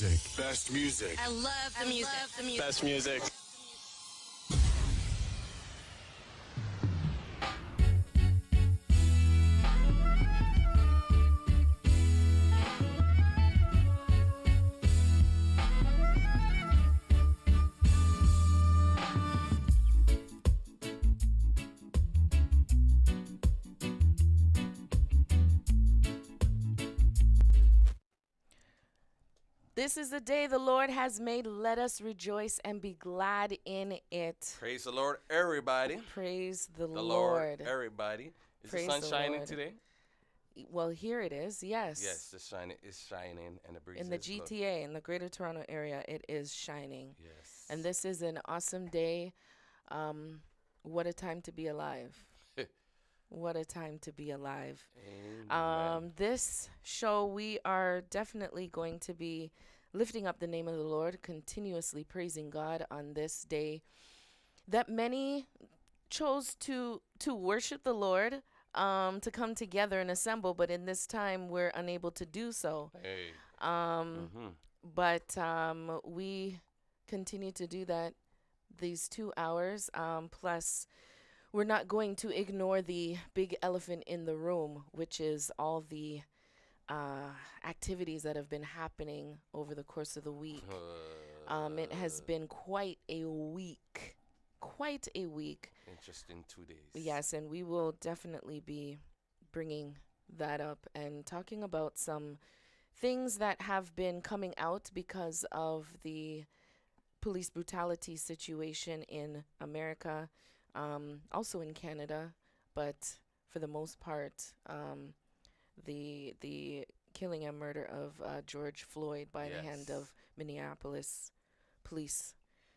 music. Best music. I love the music. Best music. This is the day the Lord has made. Let us rejoice and be glad in it. Praise the Lord, everybody. Praise the Lord, everybody. Is Praise the sun the shining Lord. today? Well, here it is. Yes. Yes, the sun is shining and the breeze In the is blowing. GTA, in the Greater Toronto Area, it is shining. Yes. And this is an awesome day. What a time to be alive. What a time to be alive. Amen. This show, we are definitely going to be lifting up the name of the Lord, continuously praising God on this day that many chose to worship the Lord, to come together and assemble, but in this time we're unable to do so. Hey. But we continue to do that these 2 hours, plus we're not going to ignore the big elephant in the room, which is all the activities that have been happening over the course of the week. It has been quite a week. Interesting 2 days. Yes, and we will definitely be bringing that up and talking about some things that have been coming out because of the police brutality situation in America, also in Canada, but for the most part, the killing and murder of George Floyd by the hand of Minneapolis police.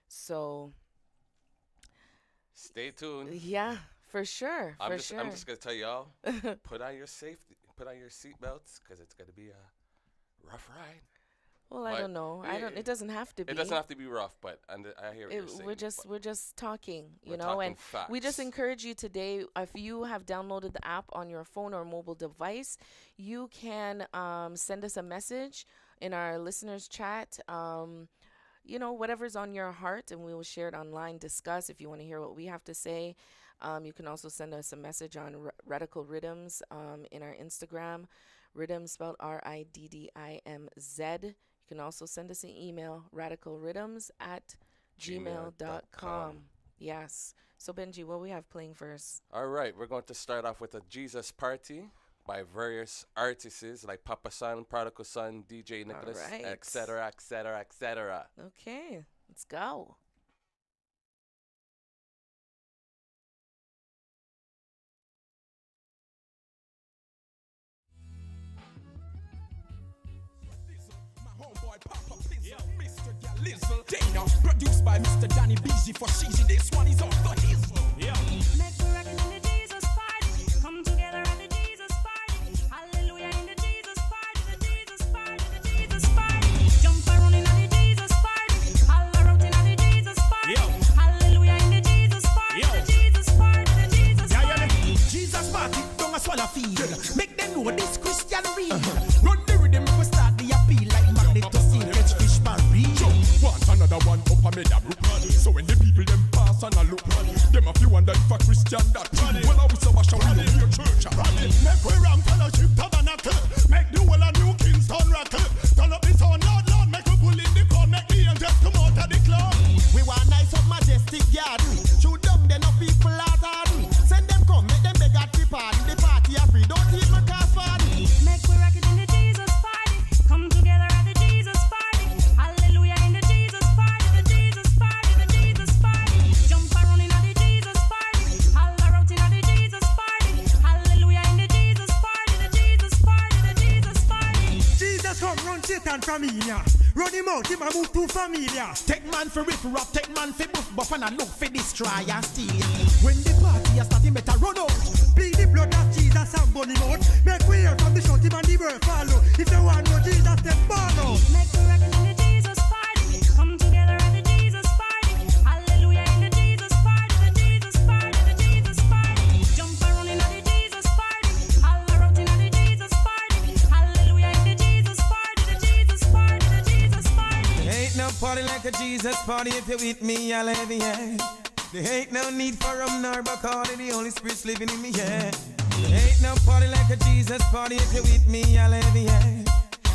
So stay tuned. yeah, for sure. I'm just gonna tell y'all, put on your seatbelts, because it's gonna be a rough ride. Well, I don't know. It doesn't have to be. It doesn't have to be rough, but I hear what you're saying. We're just talking, we're talking and we just facts. encourage you today. If you have downloaded the app on your phone or mobile device, you can send us a message in our listeners chat. Whatever's on your heart, and we will share it online. Discuss if you want to hear what we have to say. You can also send us a message on Radical Riddimz in our Instagram. Riddimz spelled RIDDIMZ. You can also send us an email, radicalriddimz@gmail.com. Yes. So, Benji, what we have playing first? All right, we're going to start off with a Jesus Party by various artists like Papa San, Prodigal Son, DJ Nicholas, All right. etc., etc., etc. Okay, let's go. Papa Pizzle, Mr. Galizzle, Dana, produced by Mr. Danny BG for Sheezy. This one is off the hizzle. Yeah. Make the record in the Jesus party. Come together at the Jesus party. Hallelujah in the Jesus party. The Jesus party. The Jesus party. Jump around in the Jesus party. Holler out in the Jesus party. Yo. Hallelujah in the Jesus party. Yo. The Jesus party. The Jesus party. Jesus party, don't a swallow feed. Make them know this Christian real. Run the rhythm, we start the appeal like magnet to see catch fish marine. Want another one up a meda group. So when the people them pass and a look, them a few wonder if a Christian that. Well, I was a wash out in your church. Make we ram fellowship tabernacle. Make the whole of New Kingston rattle. Turn up the sound, Lord, Lord. Make we pull in the crowd. Make the angels come out of the cloud. We want nice up majestic garden. Shoot down then no people out harden. Send them come, make them beg at the party. The party a free, don't even cast party. Make we record in the Jesus party. Come together at the Jesus party. Hallelujah in the Jesus party. The Jesus party. The Jesus party. Jump around in the Jesus party. Holler out in the Jesus party. Hallelujah in the Jesus party. The Jesus party. The Jesus party. Jesus come run Satan from India. Run him out, him a move to familia. Take man for rip rap, take man for buff buff and a look for destroy and steal. When the party is starting, better run out. Plead the blood of Jesus and burn him out. Make we hear from the shot him and the word follow. If the one know Jesus, then follow. Make we record in the Jesus party. Come together at the Jesus party. Hallelujah in the Jesus party. The Jesus party. The Jesus party. Jump around in the Jesus party. Holler out in the Jesus party. Hallelujah in the Jesus party. The Jesus party. The Jesus party. party like a Jesus party. If you're with me, I'll have you, yeah. There ain't no need for rum nor Bacardi. The Holy Spirit's living in me, yeah. There ain't no party like a Jesus party. If you're with me, I'll have you, yeah.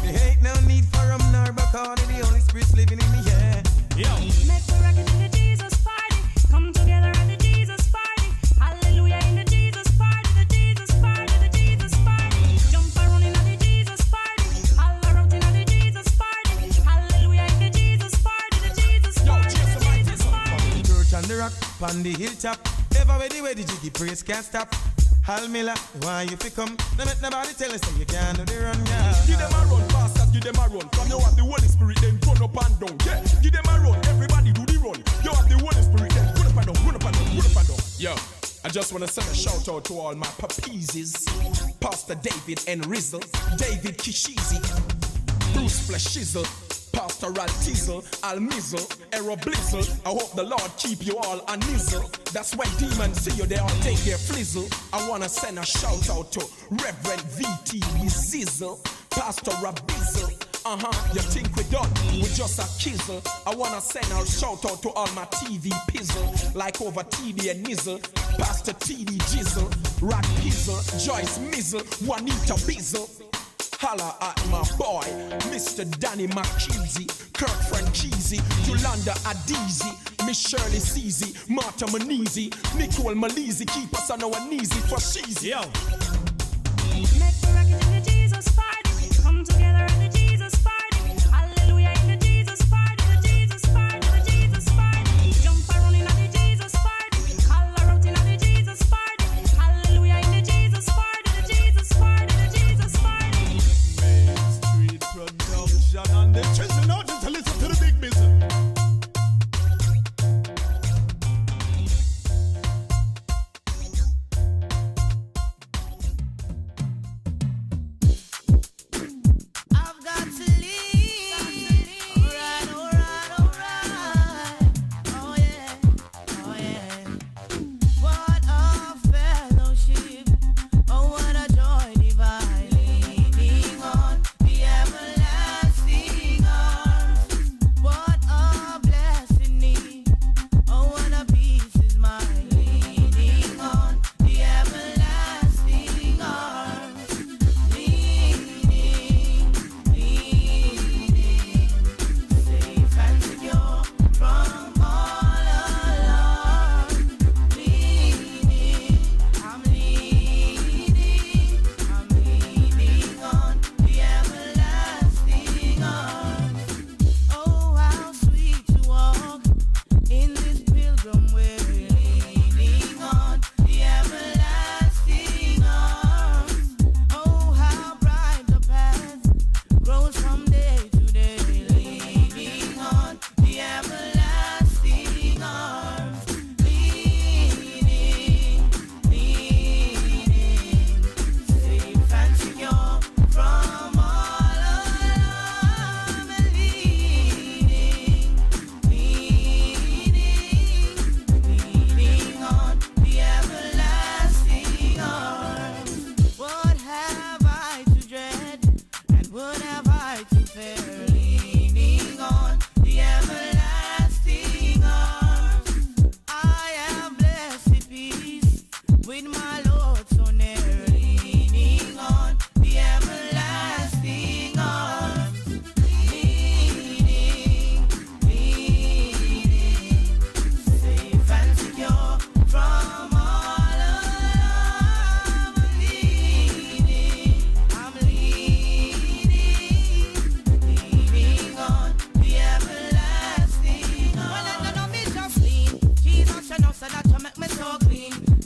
There ain't no need for rum nor Bacardi. The Holy Spirit's living in me, yeah. Yo. Make the record in the Jesus party. Come together at the Jesus party. Hallelujah in the Jesus party. The Jesus party, the Jesus party. Jump around in the Jesus party. All around in the Jesus party. Hallelujah in the Jesus party. The Jesus party, the Jesus party. Church on the rock, on the hilltop. Ever where the jiggy praise can't stop. Hal Miller, why you fi come? No make nobody tell us that you can't do the run, yeah. Give them a run, pastors, give them a run. From you have the Holy Spirit, then turn up and down. Yeah, give them a run, everybody do the run. You have the Holy Spirit, then run up and down, run up and down, run up and down. Yo, I just wanna send a shout out to all my papeeses. Pastor David and Rizzle, David Kishizi, Bruce Flashizzle, Pastoral Tizzle, Al Mizzle, Aero Blizzle. I hope the Lord keep you all a nizzle. That's when demons see you, they all take their flizzle. I wanna send a shout out to Reverend VT Zizzle, Pastor Rabizzle. You think we done? We just a kizzle. I wanna send a shout out to all my TV pizzle, like over TD and Nizzle, Pastor TD Jizzle, Rad Pizzle, Joyce Mizzle, Juanita Bizzle. Holla at my boy, Mr. Danny McKeezy, Kirk Franchise, Yolanda Adizi, Miss Shirley Ceasy, Marta Manizi, Nicole Malizi, keep us on our knees for sheezy. Yo. Make the record in the Jesus party. Come together at the Jesus party. Hallelujah in the Jesus party. The Jesus party, the Jesus party. Jump around in the Jesus party. All around in the Jesus party. Hallelujah in the Jesus party. The Jesus party, the Jesus party. Street production and the chasing out just to listen to the big business.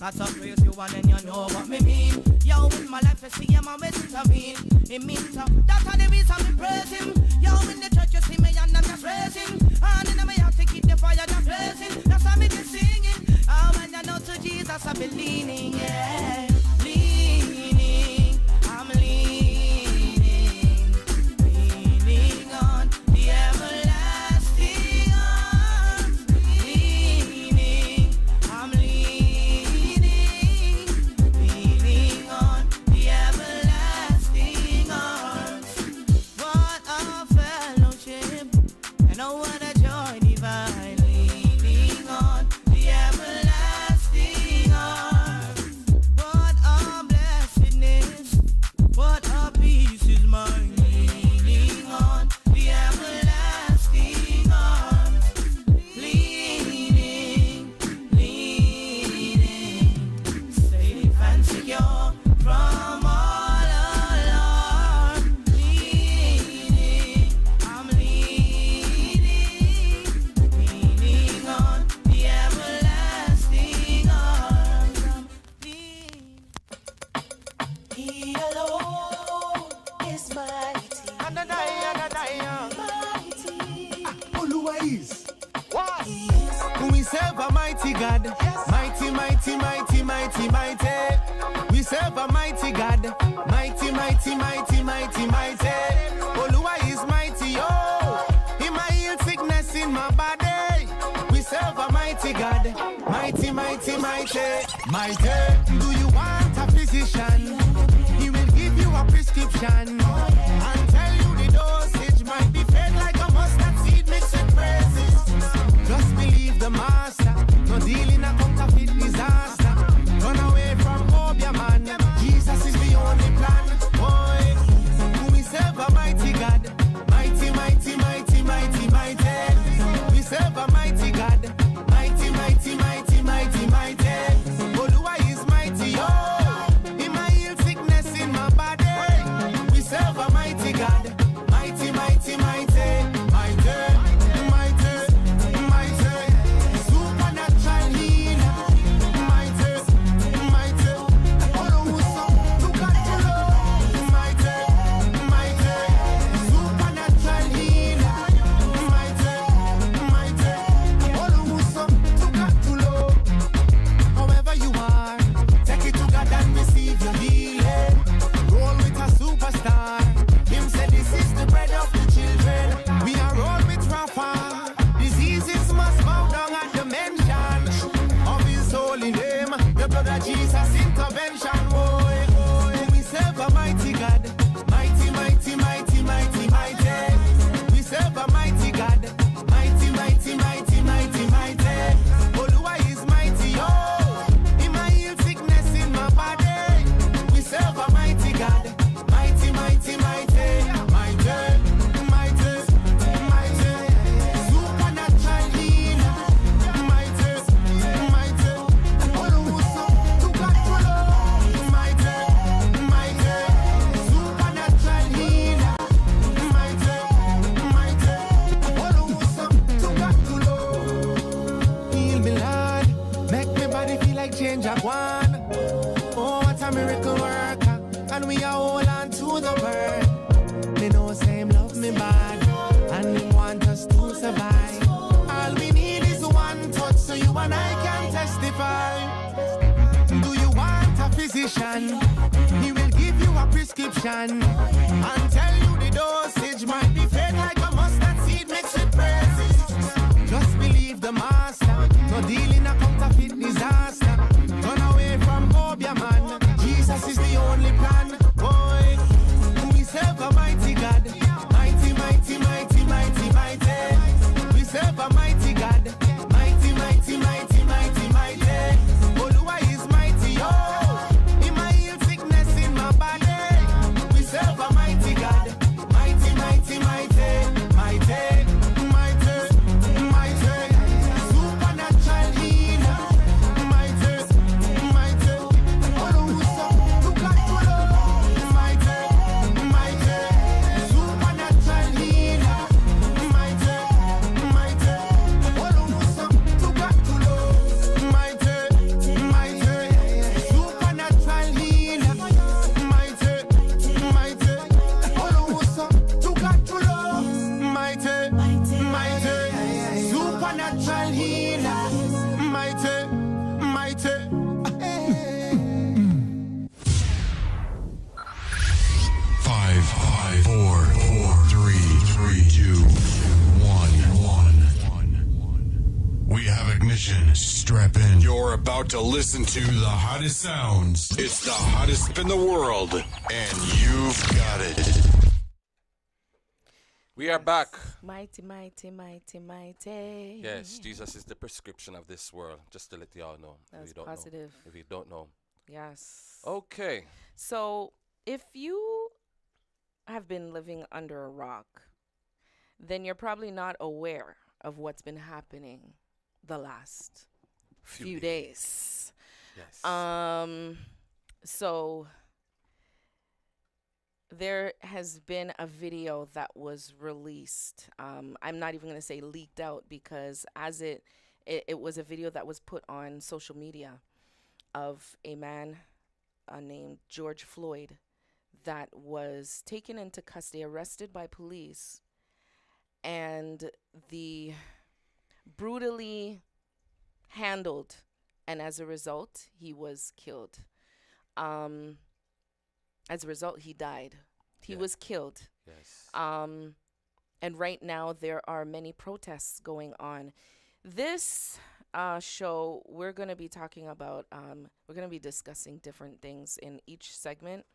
Cause I praise you and then you know what me mean. Yo, in my life you see him and me intervene. It means that's the reason me praise him. Yo, in the church you see me and I'm just raising. And in my heart to keep the fire just blazing. That's why me just singing. Oh, when I know to Jesus I be leaning, yeah. Leaning, I'm leaning. Leaning on the everlasting arms. Leaning, I'm leaning. Leaning on the everlasting arms. What a fellowship, and oh what a mighty God. Mighty, mighty, mighty, mighty, mighty. We serve a mighty God. Mighty, mighty, mighty, mighty, mighty. Oluwa is mighty, oh. He might heal sickness in my body. We serve a mighty God. Mighty, mighty, mighty, mighty. Do you want a physician? He will give you a prescription and tell you the dosage might be fed like a mustard seed mixed with praises. Just believe the master. No deal in a counterfeit disaster. Run away from Obia, man. Jesus is the only plan. Boy, we serve a mighty God. Mighty, mighty, mighty, mighty, mighty. We serve a mighty God. Mighty, mighty, mighty, mighty, mighty. Oluwa is mighty, oh. He might heal sickness in my body. We serve a mighty God. Mighty, mighty, mighty, mighty, mighty, mighty. Supernatural healer. Mighty, mighty. Oluwa, look at you, Lord. Mighty, mighty. Supernatural healer. Mighty, mighty. Oluwa, look at you, Lord. However you are, take it to God and receive your healing. Roll with a superstar. Him said this is the bread of the children. We are roll with Rafa. Diseases must bow down at the mention of his holy name. The blood of Jesus intervention. Boy, boy. We serve a mighty God. Mighty, mighty, mighty, mighty, mighty. We serve a mighty God. Mighty, mighty, mighty, mighty, mighty. Oluwa is mighty, oh. He might heal sickness in my body. We serve a mighty God. Mighty, mighty, mighty, mighty, mighty, mighty. Supernatural healer. Mighty, mighty. Oluwa, to God to love. Mighty, mighty. Supernatural healer. Mighty, mighty. Oluwa, to God to love. Heal me, Lord. Make me body feel like change of one. Oh, what a miracle worker. And we are all on to the bird. They know same love me bad. And they want us to survive. All we need is one touch so you and I can testify. Do you want a physician? He will give you a prescription and tell you the dosage might be fed like a mustard seed mixed with praises. Just believe the master. No deal in a counterfeit disaster. Run away from Obia, man. Jesus is the only plan. Boy, we serve a mighty God. Mighty, mighty, mighty, mighty, mighty. We serve a mighty God. Mighty, mighty, mighty, mighty, mighty. Oluwa is mighty, oh. He might heal sickness in my body. We serve a mighty God. Mighty, mighty, mighty, mighty, mighty, mighty. Supernatural healer. Mighty, mighty. Oluwa, look at you, Lord. Mighty, mighty. Supernatural healer. Mighty, mighty. Oluwa, look at you, Lord. Mighty, mighty. Supernatural healer. Mighty, mighty. Oluwa, look at you, Lord. Mighty, mighty. Supernatural healer. Mighty, mighty. Five, four, three, two, one. We have ignition. Strap in. You're about to listen to the hottest sounds. It's the hottest in the world, and you've got it. We are back. Mighty, mighty, mighty, mighty. Yes, Jesus is the prescription of this world. Just to let y'all know. That's if you don't positive. Know. If you don't know. Yes. Okay. So if you have been living under a rock, then you're probably not aware of what's been happening the last few days. Yes. So there has been a video that was released. I'm not even going to say leaked out, because as it was a video that was put on social media of a man named George Floyd that was taken into custody, arrested by police, and the brutally handled, and as a result, he was killed. As a result, he died. He was killed. Yes. And right now, there are many protests going on. This show, we're going to be talking about, we're going to be discussing different things in each segment.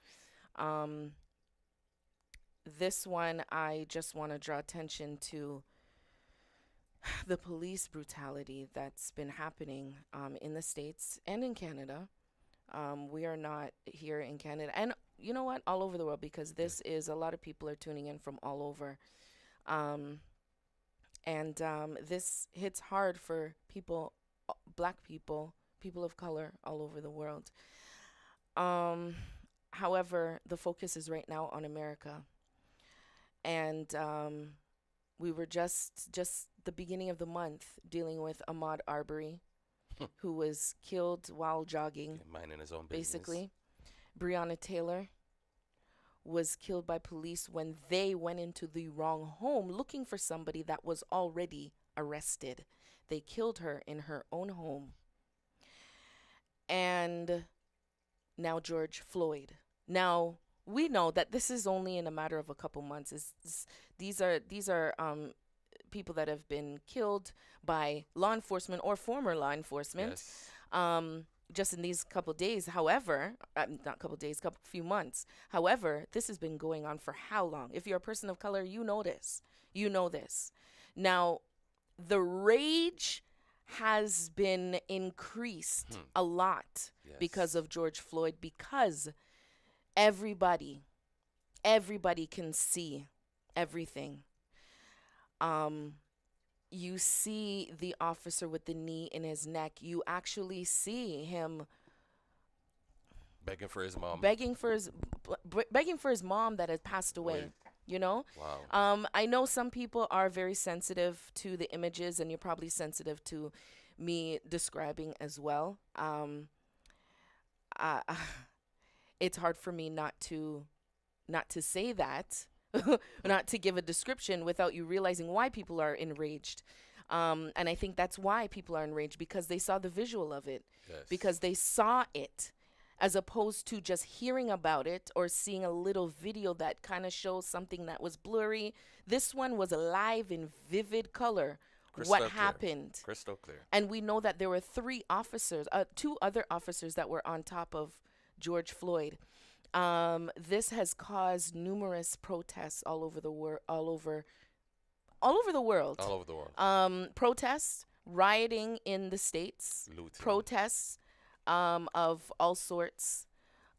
This one, I just want to draw attention to the police brutality that's been happening in the States and in Canada. We are not here in Canada. And you know what? All over the world, because this is a lot of people are tuning in from all over. This hits hard for people, black people, people of color all over the world. However, the focus is right now on America. And we were just the beginning of the month dealing with Ahmaud Arbery, who was killed while jogging. Minding his own business. Basically. Breonna Taylor was killed by police when they went into the wrong home looking for somebody that was already arrested. They killed her in her own home. And now George Floyd. Now, we know that this is only in a matter of a couple months. These are people that have been killed by law enforcement or former law enforcement. Yes. Just in these couple days. However, few months. However, this has been going on for how long? If you're a person of color, you know this. You know this. Now, the rage has been increased a lot because of George Floyd, because everybody can see everything. You see the officer with the knee in his neck. You actually see him begging for his mom. Begging for his mom that has passed away. Wait. You know? Wow. I know some people are very sensitive to the images, and you're probably sensitive to me describing as well. It's hard for me not to say that. Not to give a description without you realizing why people are enraged. And I think that's why people are enraged, because they saw the visual of it. Yes. Because they saw it, as opposed to just hearing about it or seeing a little video that kind of shows something that was blurry. This one was alive in vivid color. What happened? Crystal clear. And we know that there were two other officers that were on top of George Floyd. This has caused numerous protests all over the world. Protests, rioting in the States, Looting. protests of all sorts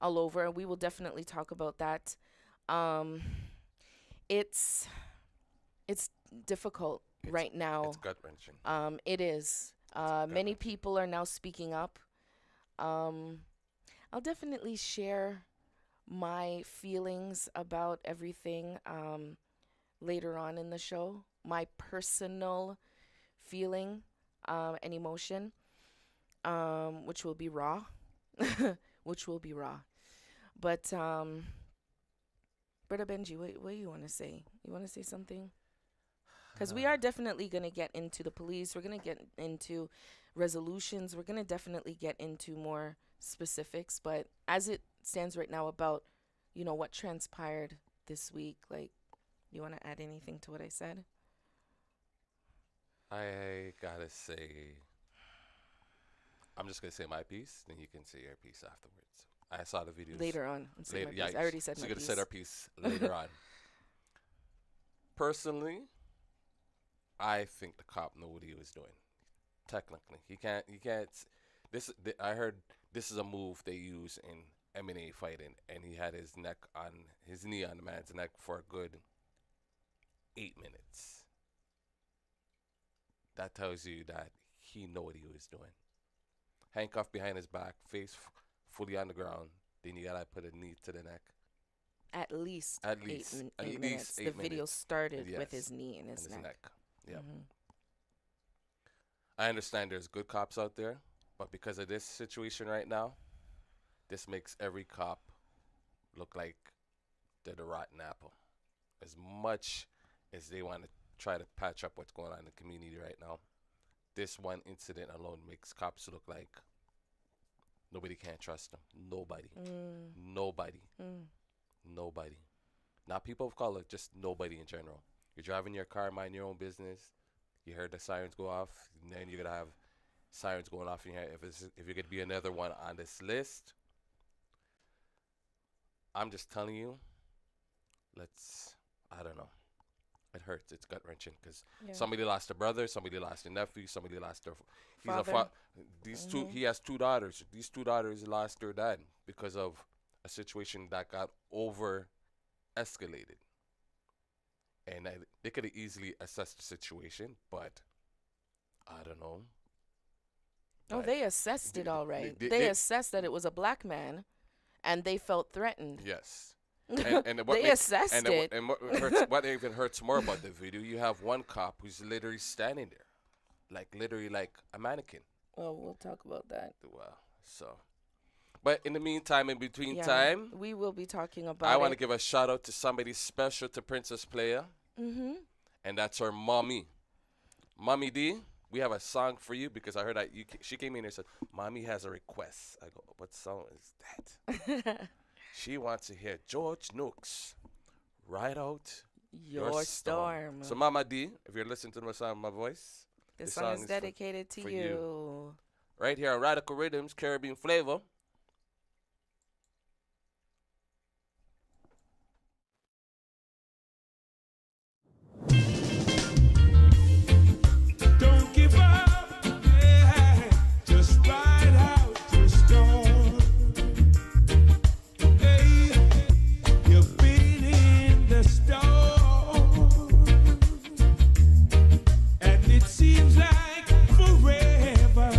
all over. We will definitely talk about that. It's difficult right now. It's gut-wrenching. It is. Many people are now speaking up. I'll definitely share my feelings about everything later on in the show. My personal feeling and emotion, which will be raw. But, Brother Benji, what do you want to say? You want to say something? Because we are definitely going to get into the police. We're going to get into resolutions. We're going to definitely get into more specifics. But as it stands right now about, what transpired this week, like, you want to add anything to what I said? I gotta say, I'm just gonna say my piece, then you can say your piece afterwards. I saw the videos Later on. I already said my piece. So you're gonna say our piece later on. Personally, I think the cop knew what he was doing. Technically, he can't. I heard this is a move they use in M&A fighting, and he had his knee on the man's neck for a good 8 minutes. That tells you that he knew what he was doing. Handcuffed behind his back, face fully on the ground. Then you gotta put a knee to the neck. At least 8 minutes. The 8 video minutes. started Yes. with his knee in his And neck. Yep. Mhm. I understand there's good cops out there, but because of this situation right now, this makes every cop look like they're the rotten apple. As much as they want to try to patch up what's going on in the community right now, this one incident alone makes cops look like nobody can trust them. Nobody. Nobody. Nobody. Not people of color, just nobody in general. You're driving your car, mind your own business. You heard the sirens go off, and then you're going to have sirens going off in here. If you're going to be another one on this list, I'm just telling you, I don't know. It hurts. It's gut wrenching because somebody lost a brother, somebody lost a nephew, somebody lost their father. He has 2 daughters. These 2 daughters lost their dad because of a situation that got over escalated. And they could have easily assessed the situation, but I don't know. Oh, they assessed it all right. They assessed that it was a black man, and they felt threatened. Yes. They assessed it. And what even hurts more about the video, you have one cop who's literally standing there, literally like a mannequin. Well, we'll talk about that. Well, but in the meantime, in between time, we will be talking about I want to give a shout out to somebody special to Princess Playa. And that's her mommy. Mommy D, we have a song for you because I heard that she came in and said, Mommy has a request. I go, what song is that? She wants to hear George Nooks, Ride Out Your Storm. So Mama D, if you're listening to the sound of my voice, this song is dedicated to you. Right here on Radical Riddimz, Caribbean Flavor. Don't give up, yeah. Just ride out your storm. Hey, you've been in the storm, and it seems like forever.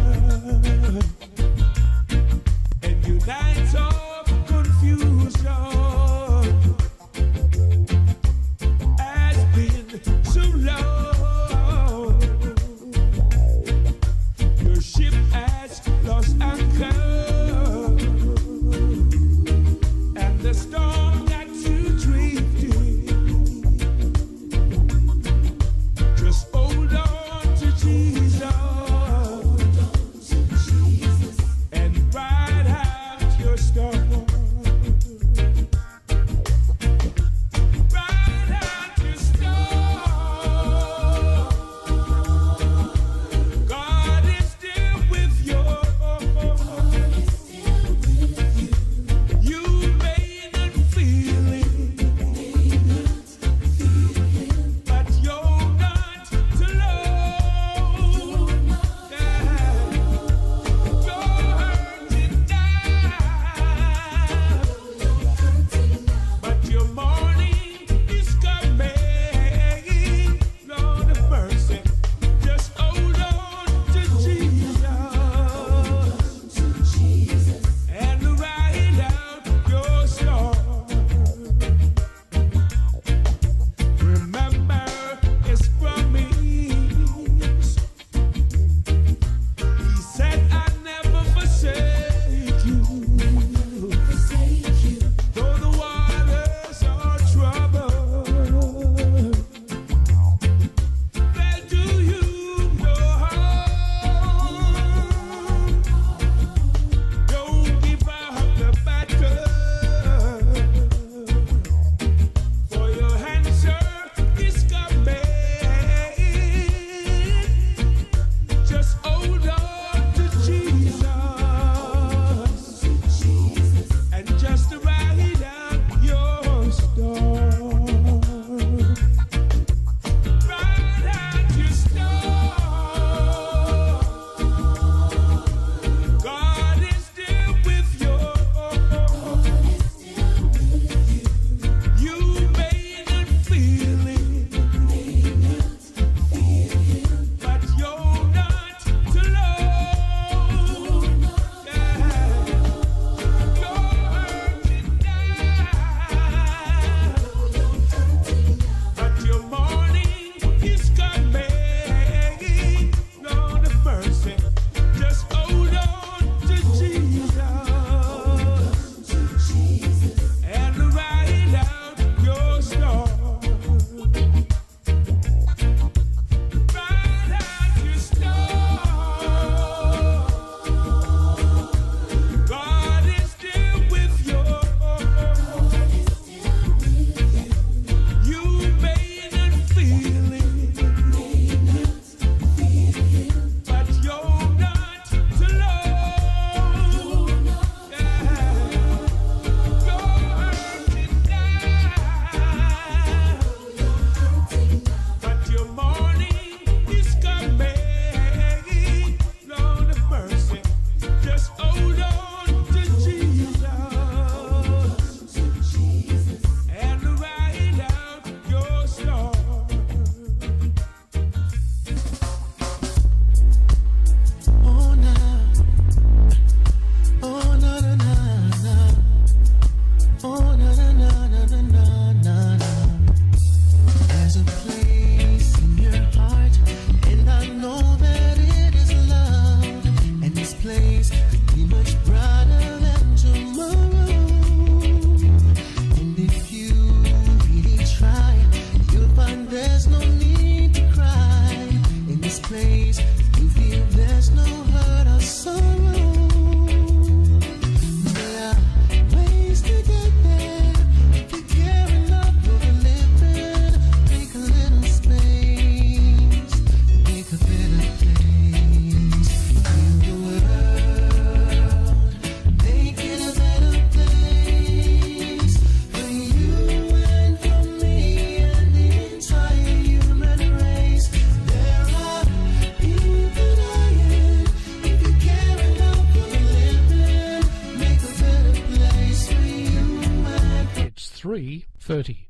3:30.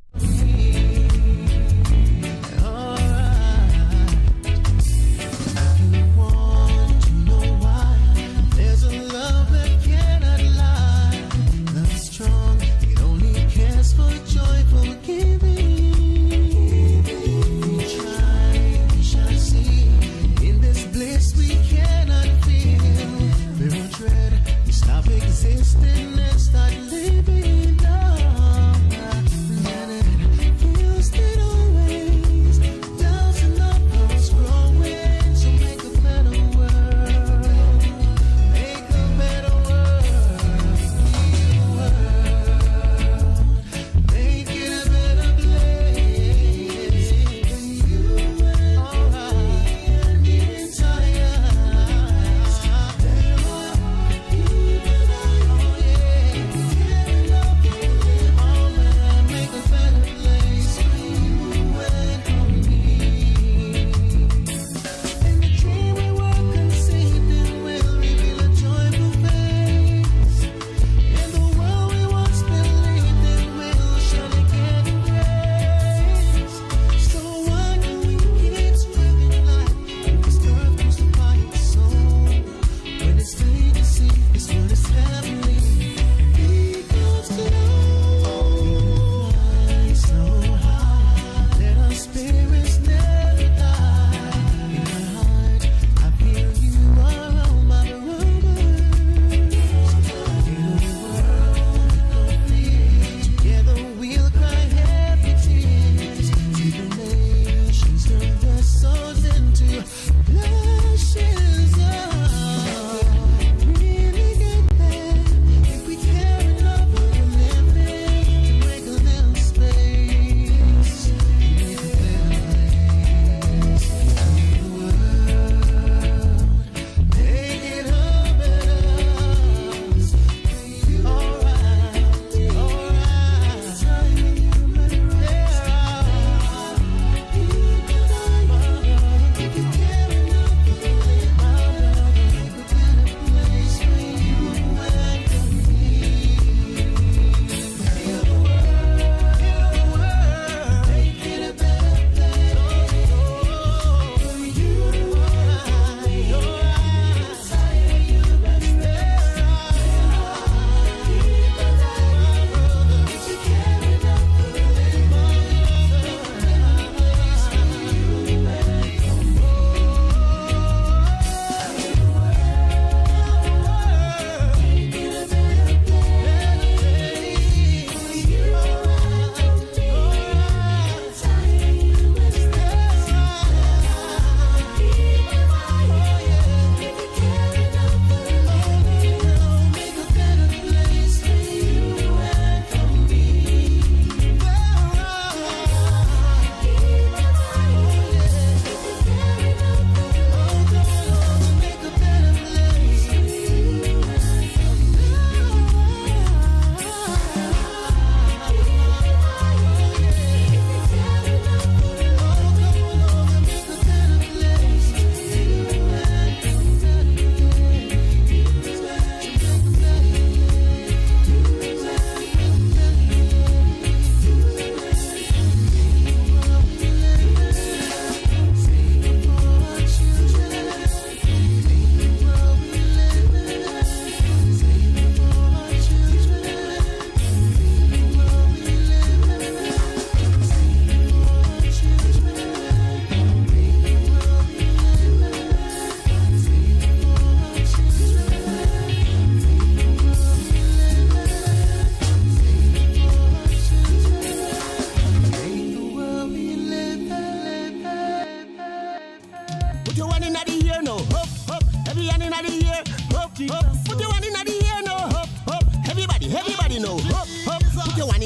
Existing and start living now.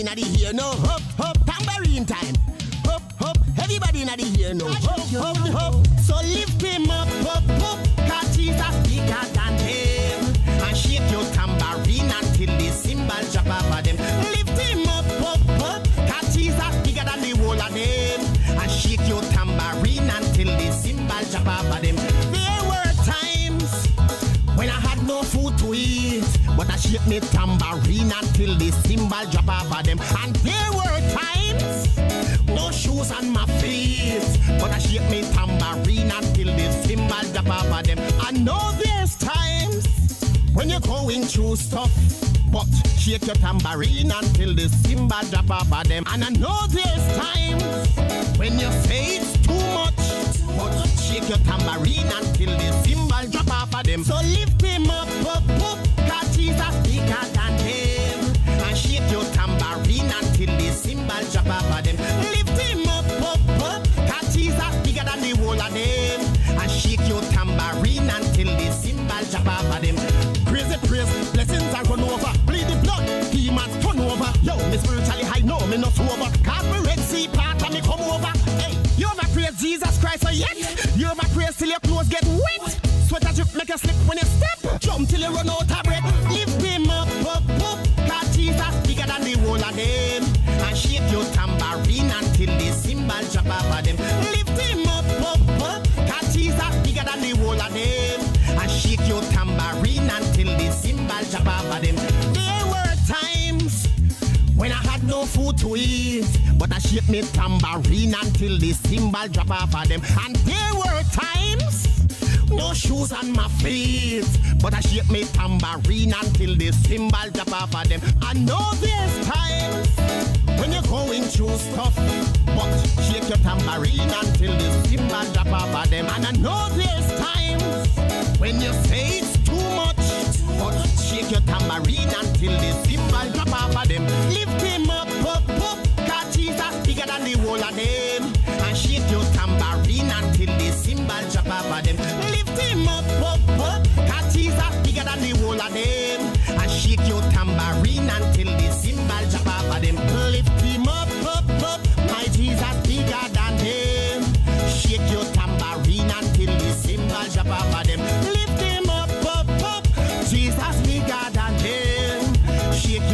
inna the ear now. Hop, hop, tambourine time. Hop, hop, everybody inna the ear now. Hop, hop, hop. So lift him up, hop, hop. 'Cause Jesus bigger than him. And shake your tambourine until the cymbal drop over them. Lift him up, hop, hop. 'Cause Jesus bigger than the whole of them. And shake your tambourine until the cymbal drop over them. There were times when I had no food to eat, but I shake me tambourine until the cymbal drop off of them. And there were times, no shoes on my feet, but I shake me tambourine until the cymbal drop off of them. I know there's times when you're going through stuff, but shake your tambourine until the cymbal drop off of them. And I know there's times when you say it's too much, but shake your tambourine until the cymbal drop off of them. So lift him up, up, up, 'cause Jesus bigger than him. And shake your tambourine until the cymbal drop off of them. Lift him up, up, up, 'cause Jesus bigger than the whole of them. And shake your tambourine until the cymbal drop off of them. Crazy praise, blessings are run over. Bleed the blood, demons turn over. Yo, me spiritually high, no, me not sober. 'Cause me Red Sea part and me come over. Hey, you ever praise Jesus Christ or yet? You ever praise till your clothes get wet? Sweat a drip make you slip when you step. Jump till you run out of breath. Lift him up, up, up, 'cause Jesus bigger than the whole of them. And shake your tambourine until the cymbal drop off of them. Lift him up, up, up, 'cause Jesus bigger than the whole of them. And shake your tambourine until the cymbal drop off of them. There were times when I had no food to eat, but I shake me tambourine until the cymbal drop off of them. And there were times, no shoes on my feet, but I shake me tambourine until the cymbal drop off of them. I know there's times when you're going through stuff, but shake your tambourine until the cymbal drop off of them. And I know there's times when you say it's too much, but shake your tambourine until the cymbal drop off of them. Lift him up, up, up, 'cause Jesus bigger than the whole of them. And shake your tambourine until the cymbal drop off of them. Lift him up, up, up, 'cause Jesus bigger than the whole of them. And shake your tambourine until the cymbal drop off of them. Lift him up, up, up, my Jesus bigger than them. Shake your tambourine until the cymbal drop off of them. Lift him up, up, up, Jesus bigger than them. Shake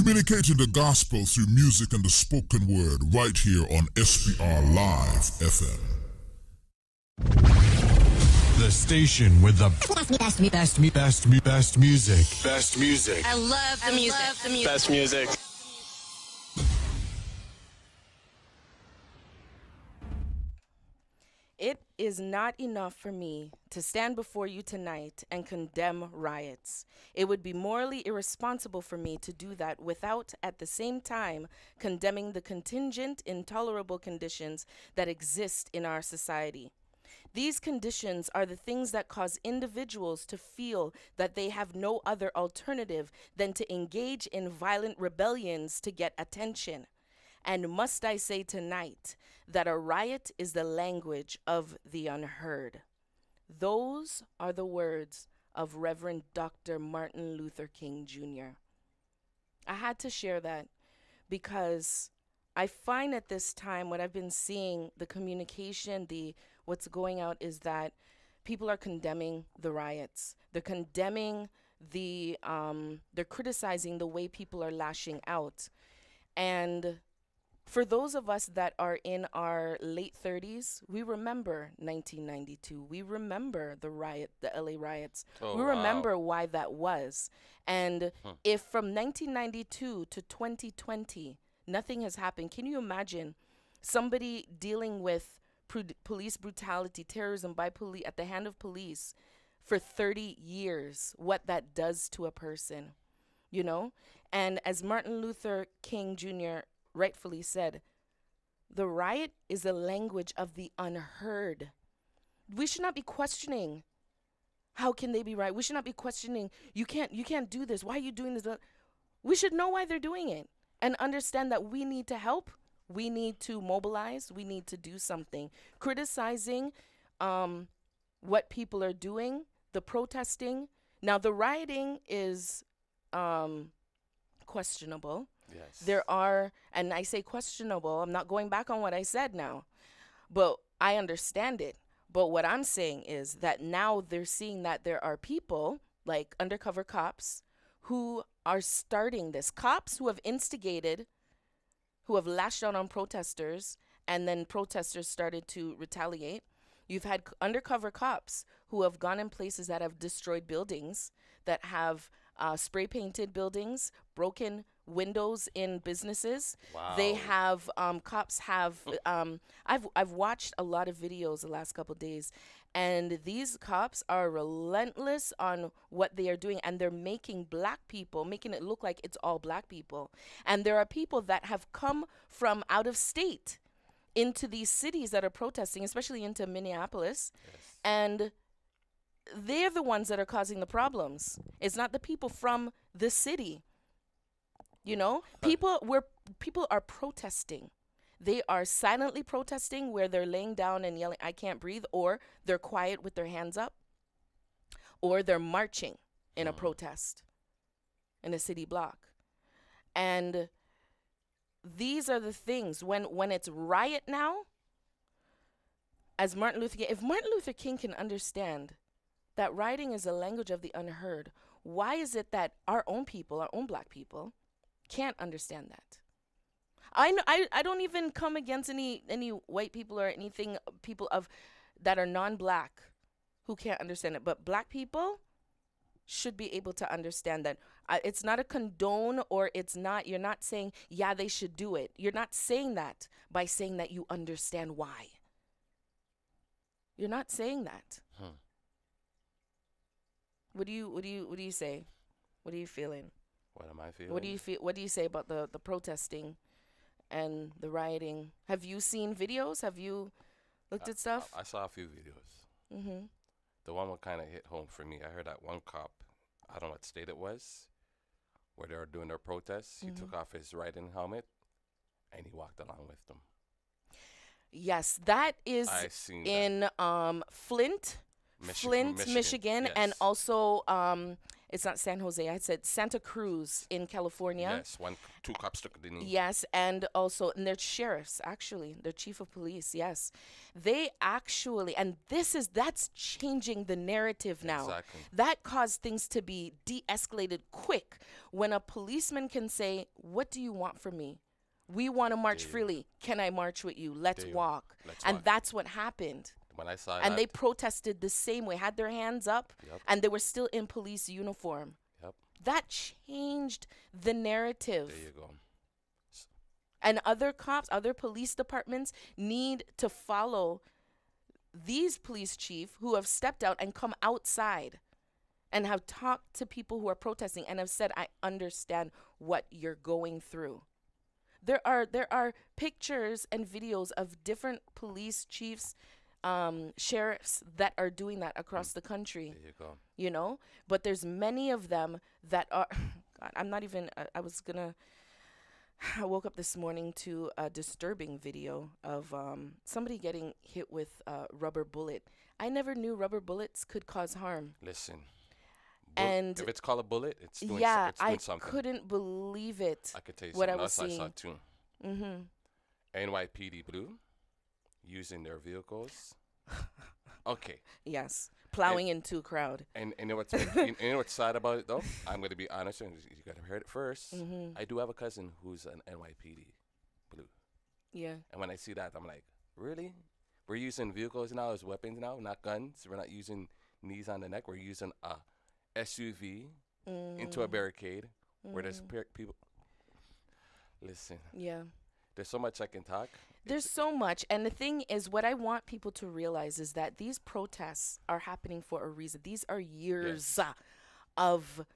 Communicating the gospel through music and the spoken word right here on SPRLIVE FM. The station with the best music. Best music. I love the music. Best music. It is not enough for me to stand before you tonight and condemn riots. It would be morally irresponsible for me to do that without, at the same time, condemning the contingent, intolerable conditions that exist in our society. These conditions are the things that cause individuals to feel that they have no other alternative than to engage in violent rebellions to get attention. And must I say tonight that a riot is the language of the unheard. Those are the words of Reverend Dr. Martin Luther King Jr. I had to share that because I find at this time what I've been seeing, the communication, what's going out is that people are condemning the riots. They're condemning they're criticizing the way people are lashing out. And for those of us that are in our late 30s, we remember 1992. We remember the LA riots. We remember why that was. And if from 1992 to 2020, nothing has happened, can you imagine somebody dealing with police brutality, terrorism at the hand of police for 30 years, what that does to a person, you know? And as Martin Luther King Jr. rightfully said, the riot is the language of the unheard. We should not be questioning, how can they be right? We should not be questioning, you can't do this. Why are you doing this? We should know why they're doing it and understand that we need to help. We need to mobilize. We need to do something. Criticizing what people are doing, the protesting. Now, the rioting is questionable. Yes. There are, and I say questionable, I'm not going back on what I said now, but I understand it. But what I'm saying is that now they're seeing that there are people like undercover cops who are starting this. Cops who have instigated, who have lashed out on protesters, and then protesters started to retaliate. You've had undercover cops who have gone in places that have destroyed buildings, that have spray painted buildings, broken windows in businesses. Wow. They have cops have I've watched a lot of videos the last couple of days, and these cops are relentless on what they are doing, and they're making it look like it's all black people. And there are people that have come from out of state into these cities that are protesting, especially into Minneapolis. Yes. And they're the ones that are causing the problems. It's not the people from the city. You know, people are protesting. They are silently protesting where they're laying down and yelling, "I can't breathe," or they're quiet with their hands up, or they're marching in a protest in a city block. And these are the things when it's riot now, as Martin Luther King, if Martin Luther King can understand that rioting is a language of the unheard, why is it that our own people, our own black people, can't understand that? I don't even come against any white people or anything, people that are non-black who can't understand it, but black people should be able to understand that. It's not a condone, or you're not saying, yeah, they should do it. You're not saying that by saying that you understand why. You're not saying that. What do you say? What are you feeling? What am I feeling? What do you say about the protesting and the rioting? Have you seen videos? Have you looked at stuff? I saw a few videos. Mm-hmm. The one that kind of hit home for me, I heard that one cop, I don't know what state it was, where they were doing their protests. He took off his riding helmet and he walked along with them. Yes, that is in Flint, Michigan, yes. and also It's not San Jose. I said Santa Cruz in California. Yes, two cops took the knee. Yes, and also, and they're sheriffs, actually. They're chief of police, yes. They actually, and that's changing the narrative now. Exactly. That caused things to be de-escalated quick. When a policeman can say, what do you want from me? We want to march freely. Can I march with you? Let's walk. And that's what happened. When I saw and that, they protested the same way, had their hands up, and they were still in police uniform. Yep. That changed the narrative. There you go. And other cops, other police departments need to follow these police chiefs who have stepped out and come outside and have talked to people who are protesting and have said, I understand what you're going through. There are pictures and videos of different police chiefs, sheriffs that are doing that across the country. There you go. You know, but there's many of them that are. God, I'm not even. I woke up this morning to a disturbing video of somebody getting hit with a rubber bullet. I never knew rubber bullets could cause harm. Listen. And if it's called a bullet, it's doing, it's doing something. I couldn't believe it. I could tell you what something I was else seeing. I saw too. NYPD Blue using their vehicles. Okay. Yes, plowing into a crowd. And you know what's you know what's sad about it though? I'm going to be honest, and you got to hear it first. I do have a cousin who's an NYPD Blue. Yeah. And when I see that, I'm like, really? We're using vehicles now as weapons now, not guns. We're not using knees on the neck. We're using a SUV into a barricade where there's people. Listen. Yeah. There's so much I can talk. There's so much. And the thing is, what I want people to realize is that these protests are happening for a reason. These are years of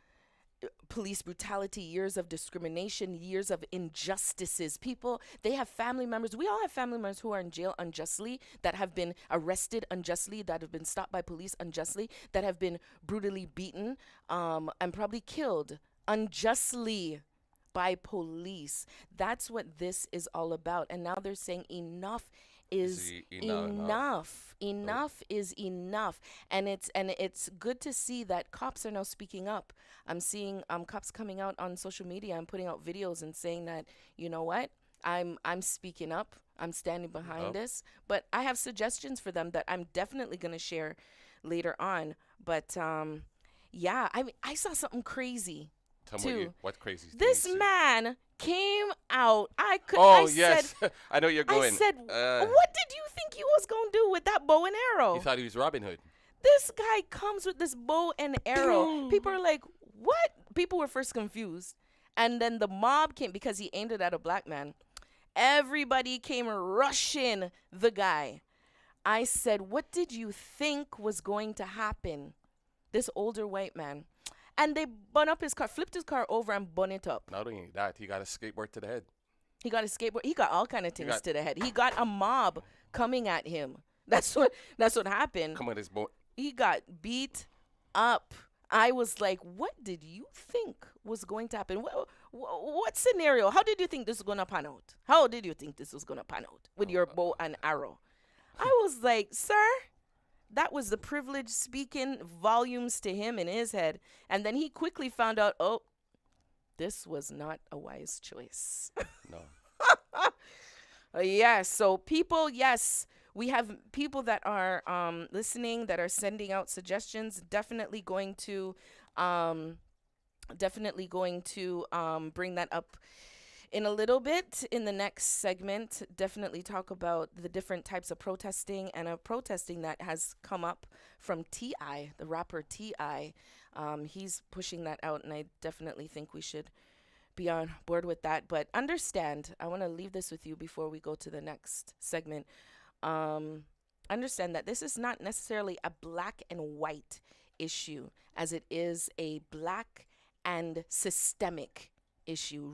police brutality, years of discrimination, years of injustices. People, they have family members. We all have family members who are in jail unjustly, that have been arrested unjustly, that have been stopped by police unjustly, that have been brutally beaten and probably killed unjustly by police. That's what this is all about. And now they're saying enough is enough. Enough is enough. And it's good to see that cops are now speaking up. I'm seeing cops coming out on social media and putting out videos and saying that, you know what, I'm speaking up. I'm standing behind this. But I have suggestions for them that I'm definitely going to share later on. But yeah, I mean, I saw something crazy. Tell me what crazy. This man came out. Yes. I know you're going. I said, what did you think he was going to do with that bow and arrow? You thought he was Robin Hood. This guy comes with this bow and arrow. People are like, what? People were first confused. And then the mob came because he aimed it at a black man. Everybody came rushing the guy. I said, what did you think was going to happen? This older white man. And they bun up his car, flipped his car over and bun it up. Not only that, he got a skateboard to the head. He got a skateboard. He got all kind of things to the head. He got a mob coming at him. That's what happened. Come on, this boy. He got beat up. I was like, what did you think was going to happen? What scenario? How did you think this was going to pan out? How did you think this was going to pan out with your bow and arrow? I was like, sir. That was the privilege speaking volumes to him in his head. And then he quickly found out, oh, this was not a wise choice. No. Yes. So people, yes, we have people that are listening, that are sending out suggestions. Definitely going to bring that up in a little bit in the next segment. Definitely talk about the different types of protesting and protesting that has come up from T.I., the rapper T.I. He's pushing that out, and I definitely think we should be on board with that. But understand, I want to leave this with you before we go to the next segment. Understand that this is not necessarily a black and white issue, as it is a black and systemic issue,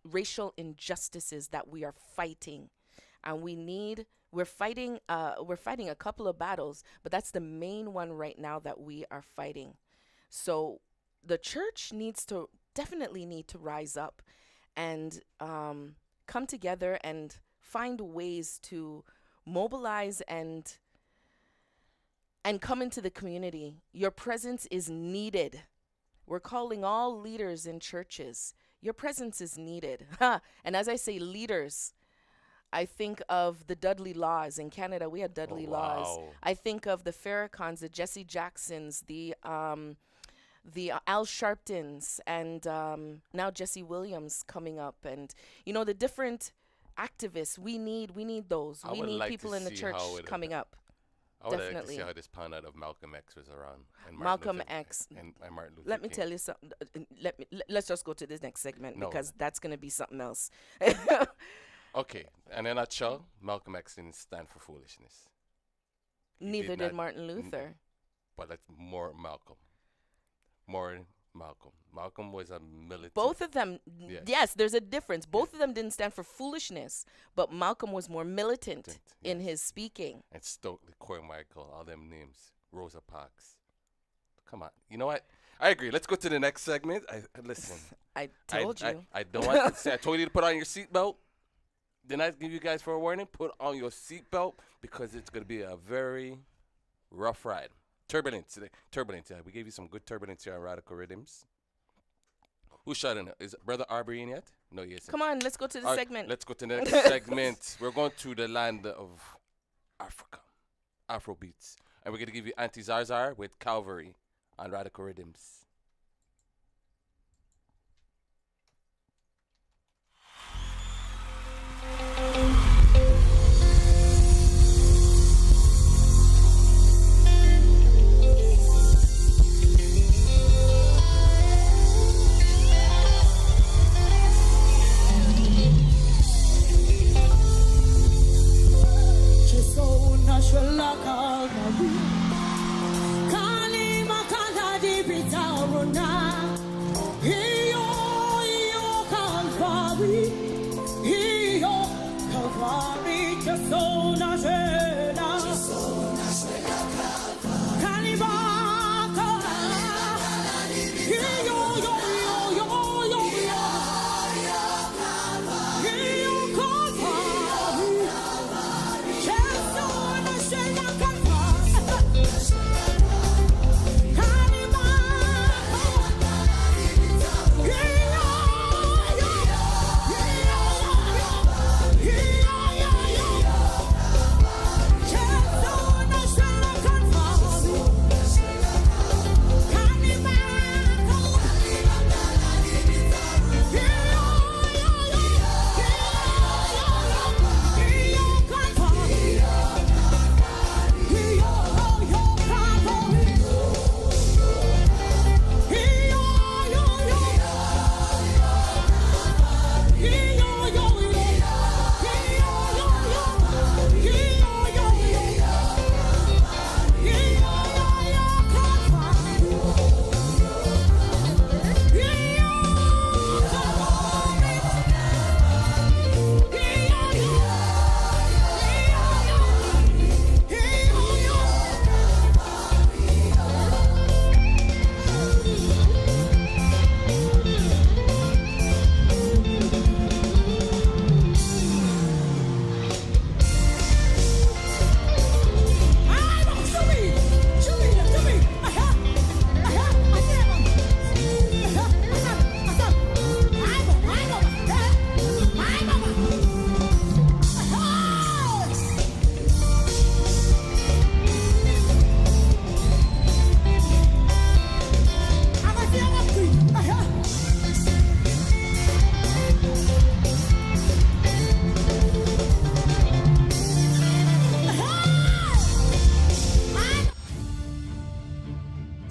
racial injustices that we are fighting. And we're fighting a couple of battles, but that's the main one right now that we are fighting. So the church definitely need to rise up and come together and find ways to mobilize and and come into the community. Your presence is needed. We're calling all leaders in churches. Your presence is needed. And as I say leaders, I think of the Dudley Laws. In Canada, we had Dudley Laws. I think of the Farrakhans, the Jesse Jacksons, the Al Sharptons, and now Jesse Williams coming up. And, you know, the different activists, we need those. We need people in the church coming up. I would like to Definitely. see how this pan out of Malcolm X was around. And Malcolm Luther, X. And Martin Luther Let me King. tell you something. Let's just go to this next segment because that's going to be something else. Okay, and in a nutshell, Malcolm X didn't stand for foolishness. Neither did Martin Luther. But that's more Malcolm. Malcolm was a militant. Both of them, yes, there's a difference. Both of them didn't stand for foolishness, but Malcolm was more militant in his speaking. And Stokely Carmichael, all them names. Rosa Parks. Come on. You know what? I agree. Let's go to the next segment. Listen. I told you. I don't want to say. I told you to put on your seatbelt. Didn't I give you guys for a warning? Put on your seatbelt because it's going to be a very rough ride. Turbulence. We gave you some good turbulence here on Radical Riddimz. Who's shot in it? Is Brother Arbery in yet? No, he isn't. Come on, let's go to the segment. Let's go to the next segment. We're going to the land of Africa. Afrobeats. And we're going to give you Auntie Zarzar with Calvary on Radical Riddimz.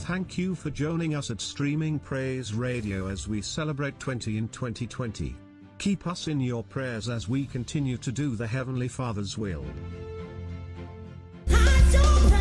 Thank you for joining us at Streaming Praise Radio as we celebrate 20 in 2020. Keep us in your prayers as we continue to do the Heavenly Father's will. Higher,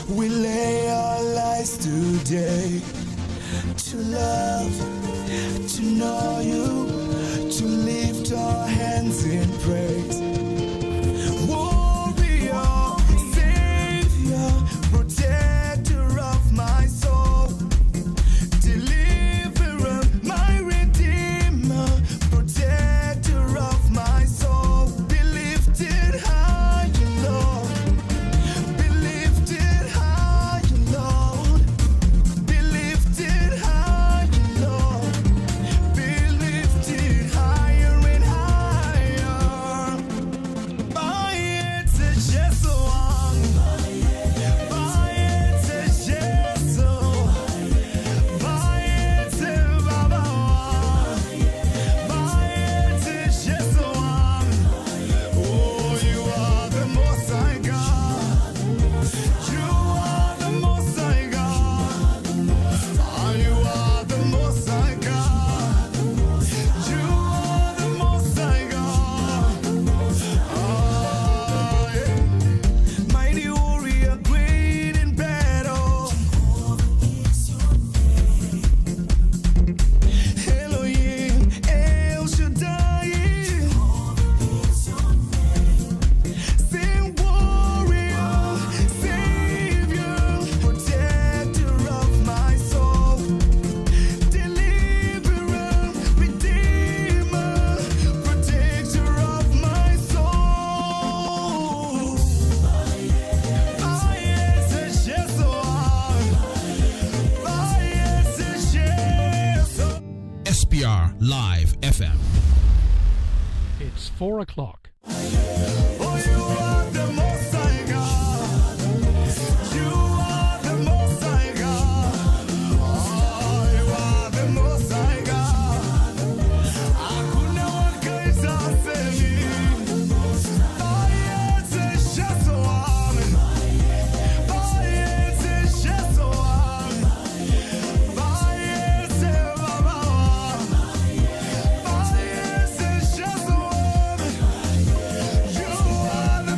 We lay our lives today to love, to know you, to lift our hands in praise. Warrior, savior, protector of my soul, deliverer, my redeemer, protector of my soul. Be lifted high, Lord. Be lifted high, Lord. Be lifted high, Lord. Be lifted higher and higher. Bayete Jesu wangu. Bayete Jesu. Bayete Baba wangu. Bayete Jesu wangu. Oh, you are the Most High God. You are the Most High God. Ah, you are the Most High God. You are the Most High God. Ah, yeah. Mighty warrior, great in battle. Elohim, El Shaddai. Sing warrior, savior, protector of my soul, deliverer, redeemer, protector of my soul. Bayete Jesu wangu. Bayete Jesu. SPR Live FM. It's 4 o'clock. Oh, you are the Most High God. You are the Most High God. Oh, you are the Most High God. Hakuna wakaisasemi. Bayete Jesu wangu. Bayete Jesu wangu. Bayete Baba wangu. Bayete Jesu wangu. You are the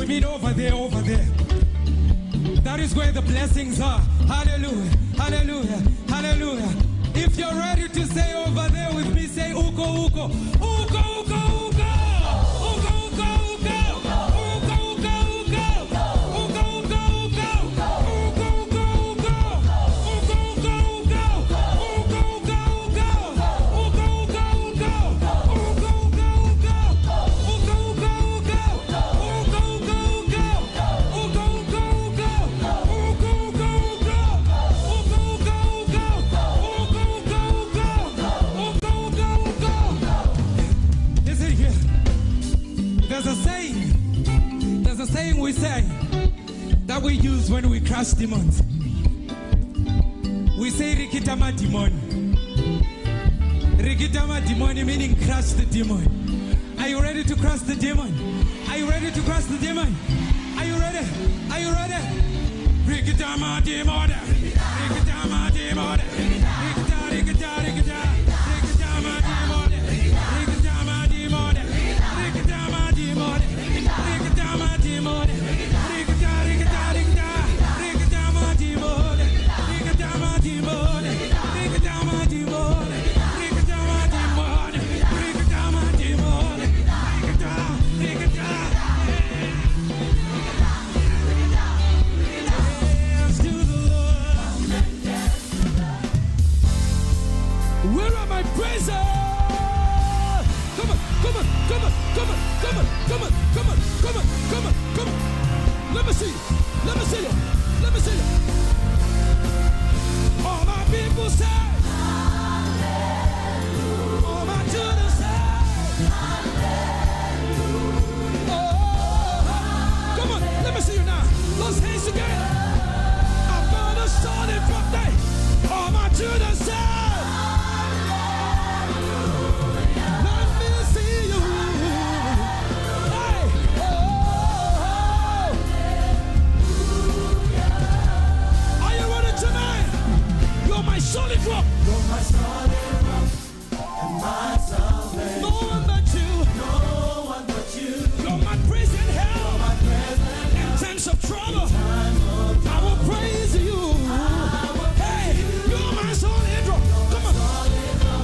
we mean over there, over there. That is where the blessings are. Hallelujah, hallelujah, hallelujah. If you're ready to say over there with me, say uko, uko, uko, uko, uko. There's a saying we say that we use when we crush demons. We say rikitama demon. Rikitama demon meaning crush the demon. Are you ready to crush the demon? Are you ready to crush the demon? Are you ready? Are you ready? Rikitama demon. Rikitama demon. Rikita, rikita, rikita. Rikitama demon. Rikitama demon. Rikitama demon. Rikitama demon. Rikita, rikita, rikita. Rikitama demon. Rikitama demon. Rikitama demon. Rikitama demon. Rikitama demon. Rikita, rikita. Hands to the Lord. Where are my praisers? Come on, come on, come on, come on, come on, come on, come on, come on, come on, come on. Let me see you. Let me see you. Let me see you. All my people say, Hallelujah. All my children say, Hallelujah. Oh, come on, let me see you now. Those hands together. I'm gonna start it from there. All my children say, solid rock. You're my solid rock and my salvation. No one but you. No one but you. You're my present help. You're my present help. In times of trouble, I will praise you. Hey, you're my solid rock. Come on.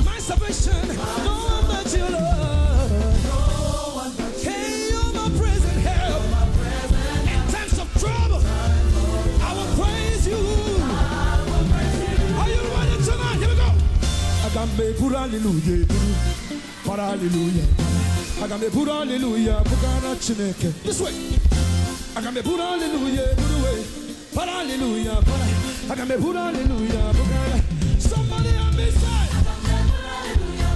My salvation. No one but you, Lord. No one but you. Hey, you're my present help. In times of trouble, I will praise you. Agambe pura hallelujah, para hallelujah. Agambe pura hallelujah, bukana chineke. This way. Agambe pura hallelujah, para hallelujah, para. Agambe pura hallelujah, bukana. Somebody on this side. Agambe pura hallelujah,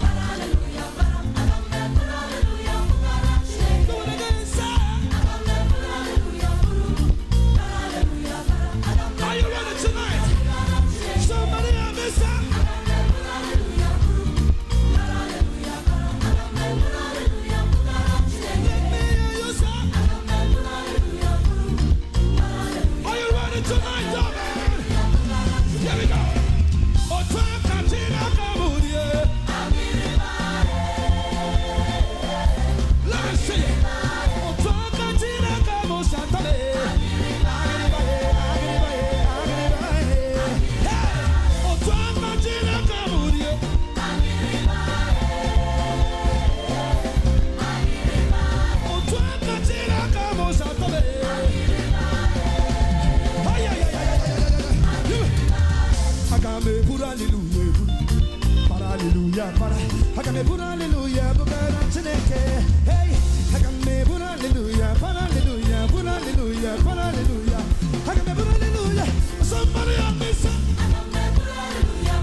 para hallelujah, para. Agambe pura hallelujah, bukana chineke. Do it again, side. Agambe pura hallelujah, para hallelujah, para. Are you ready tonight? Somebody on this side. Tonight, oh man. Here we go. Oh, time cantina kabudia. Let me see it. Oh, time cantina kabusantale. Oh, time cantina kabudia. Oh, time cantina kabusantale. Agambe pura hallelujah, para hallelujah, para. Agambe pura hallelujah, bukana chineke. Hey, agambe pura hallelujah, para hallelujah, pura hallelujah, para hallelujah. Agambe pura hallelujah. Somebody on this side. Agambe pura hallelujah,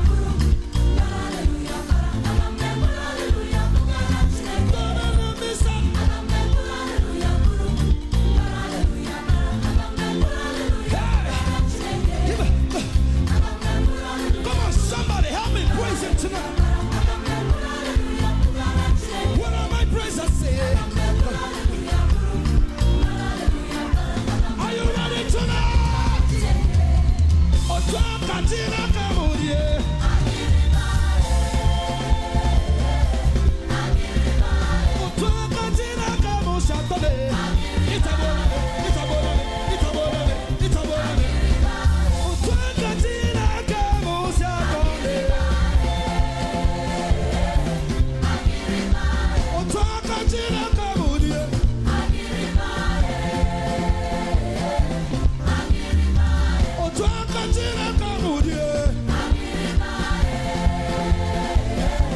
para hallelujah, para. Agambe pura hallelujah, bukana chineke. Somebody on this side. Agambe pura hallelujah, para hallelujah, para. Agambe pura hallelujah, bukana chineke. Come on, somebody help me praise him tonight. What am I praising? Say? Are you ready tonight? Oh,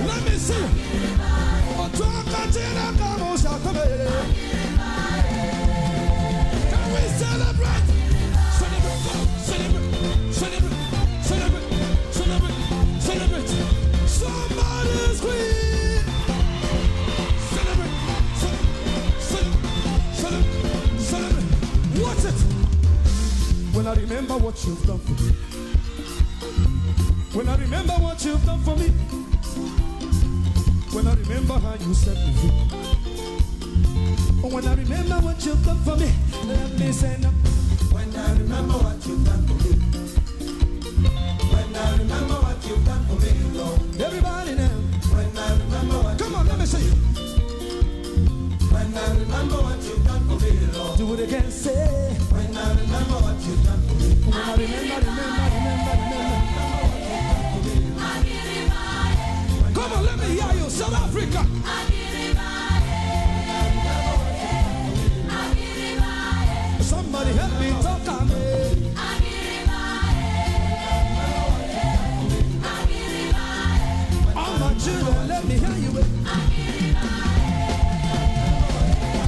Let me see. Can we celebrate? Celebrate. Somebody's queen. Celebrate. What's it? When I remember what you've done for me. When I remember what you've done for me. When I remember how you set me free. When I remember what you've done for me. Let me say no. When I remember what you've done for me. When I remember what you've done for me, Lord. Everybody now. When I remember what. Come on, let me see it. When I remember what you've done for me, Lord. Do it again, say. When I remember what you've done for me. When I remember. Come on, let me hear you, South Africa. Somebody help me talk to me. All my children, let me hear you.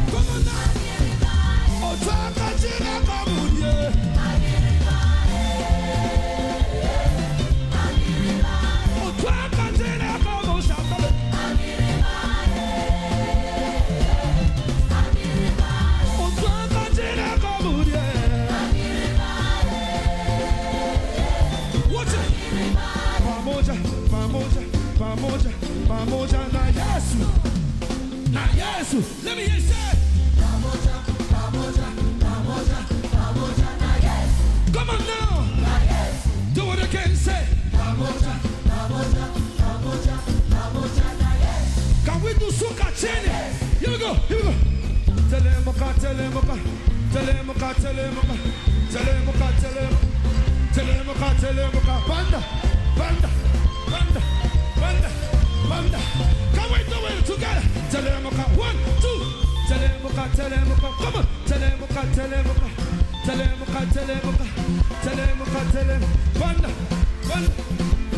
Come on now. Oh, talk to Gina, come on, yeah. Oh, talk to Gina, come on, shout out. Oh, talk to Gina, come on, yeah. What's it? Pamoja, na Yesu. Na Yesu. Let me hear you say. Pamoja, na Yesu. Come on now. Na Yesu. Do it again, say. Pamoja, na Yesu. Can we do soca chini? Here we go. Telemuka. Banda. Can we do it together? Telemuka, 1, 2. Telemuka. Come on. Telemuka.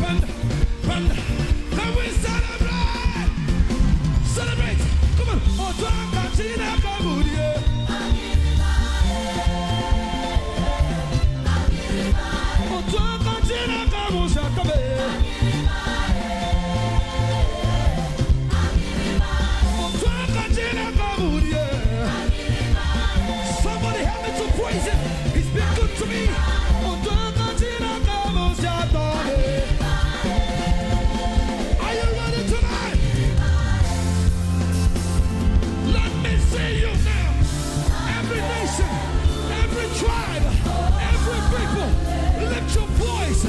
Banda. Can we celebrate? Come on. Otaka China Kabudia. Otaka China Kabudia. Somebody help me to praise him. He's been good to me. Are you ready tonight? Let me see you now. Every nation, every tribe, every people, lift your voice.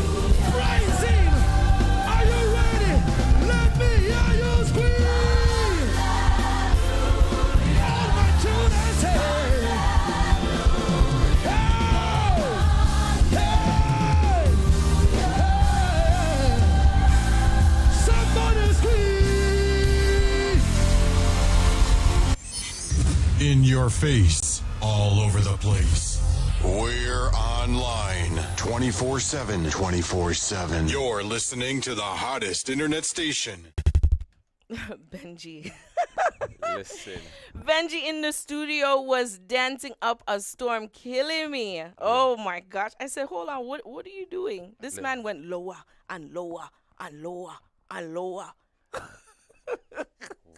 Praise him. Are you ready? Let me hear you scream. All my children say. In your face, all over the place. We're online 24/7. 24/7. You're listening to the hottest internet station. Benji. Listen. Benji in the studio was dancing up a storm, killing me. Oh my gosh. I said, hold on, what are you doing? This man went lower and lower and lower and lower.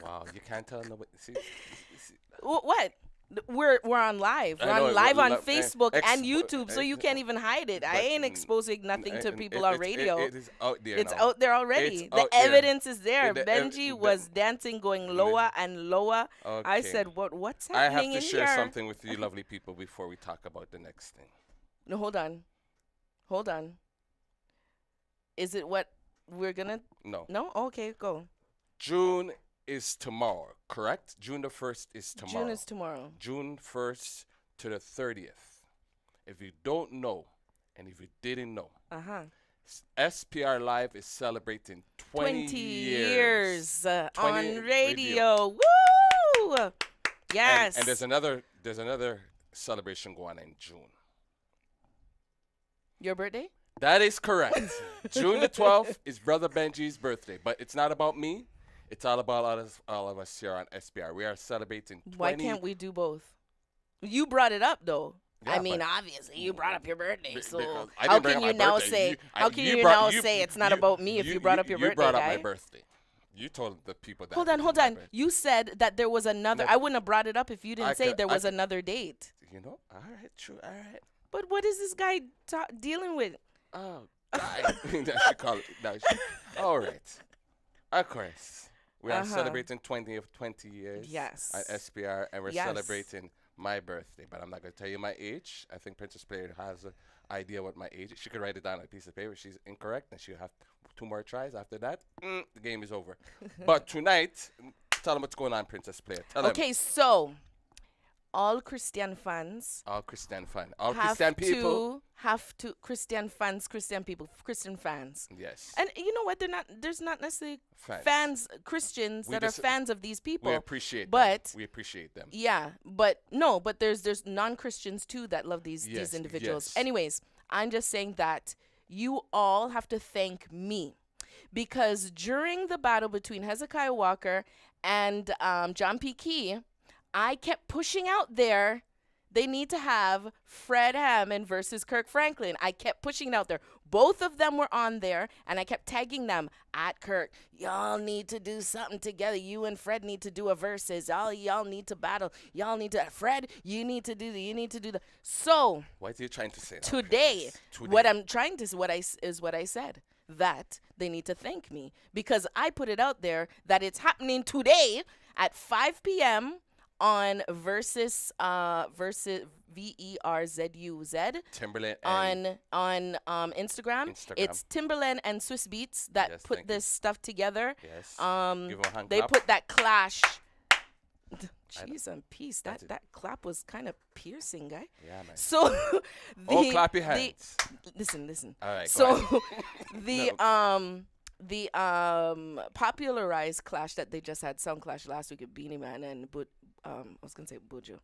Wow, you can't tell nobody. See. What? We're on live. We're on live on Facebook and YouTube, so you can't even hide it. I ain't exposing nothing to people on radio. It is out there. It's now. out there already. The evidence is there. Benji was dancing, going lower and lower. Okay. I said, what's I happening have in to share here? something with you lovely people before we talk about the next thing. No, hold on. Is it what we're gonna? No. No? Okay, go. June is tomorrow, correct? June the 1st is tomorrow. June is tomorrow. June 1st to the 30th. If you don't know, and if you didn't know, SPRLIVE is celebrating 20 years on radio. Woo! Yes. And there's another celebration going on in June. Your birthday? That is correct. June the 12th is Brother Benji's birthday, but it's not about me. It's all about all of us here on SPR. We are celebrating 20. Why can't we do both? You brought it up, though. Yeah, I mean, obviously, you brought up your birthday, so because I how didn't bring can up you my now birthday. say? How can you brought- now say it's not about me if you brought up your birthday, You brought up guy? my birthday. You told the people that. Hold it on, was hold my on. birthday. You said that there was another. No. I wouldn't have brought it up if you didn't I say could- there I was could- another date. You know? All right, true. All right. But what is this guy dealing with? Oh, God. That should call it. All right. Of course. We are celebrating 20 years Yes. at SPR, and we're Yes. celebrating my birthday. But I'm not going to tell you my age. I think Princess Player has an idea what my age is. She could write it down on a piece of paper. She's incorrect, and she'll have 2 more tries. After that, the game is over. But tonight, tell them what's going on, Princess Player. Tell them. Okay, so all Christian fans All Christian fans. All have Christian people. Christian fans, Christian people, Christian fans. Yes. And you know what? There's not necessarily Fans. Christians We that are just- fans of these people. We appreciate but them. We appreciate them. yeah, but there's non-Christians too that love these individuals. yes. Anyways, I'm just saying that you all have to thank me because during the battle between Hezekiah Walker and John P. Key, I kept pushing out there. They need to have Fred Hammond versus Kirk Franklin. I kept pushing it out there. Both of them were on there, and I kept tagging them at Kirk. Y'all need to do something together. You and Fred need to do a versus. Y'all need to battle. Y'all need to. Fred, you need to do the. So What are you trying to say? now, today, Princess? what I'm trying to what I said that they need to thank me because I put it out there that it's happening today at 5 p.m. on versus VERZUZ Timberland on Instagram. It's Timberland and Swiss Beats that Yes, put thank this stuff together. Yes. Um, Give 'em a hand they clap. put that clash. Jeez and peace. That clap was kind of piercing, guy. Yeah, man. So Clap your hands. Listen. All right. So go ahead. the popularized clash that they just had, sound clash last week with Beanie Man and I was gonna say Buju.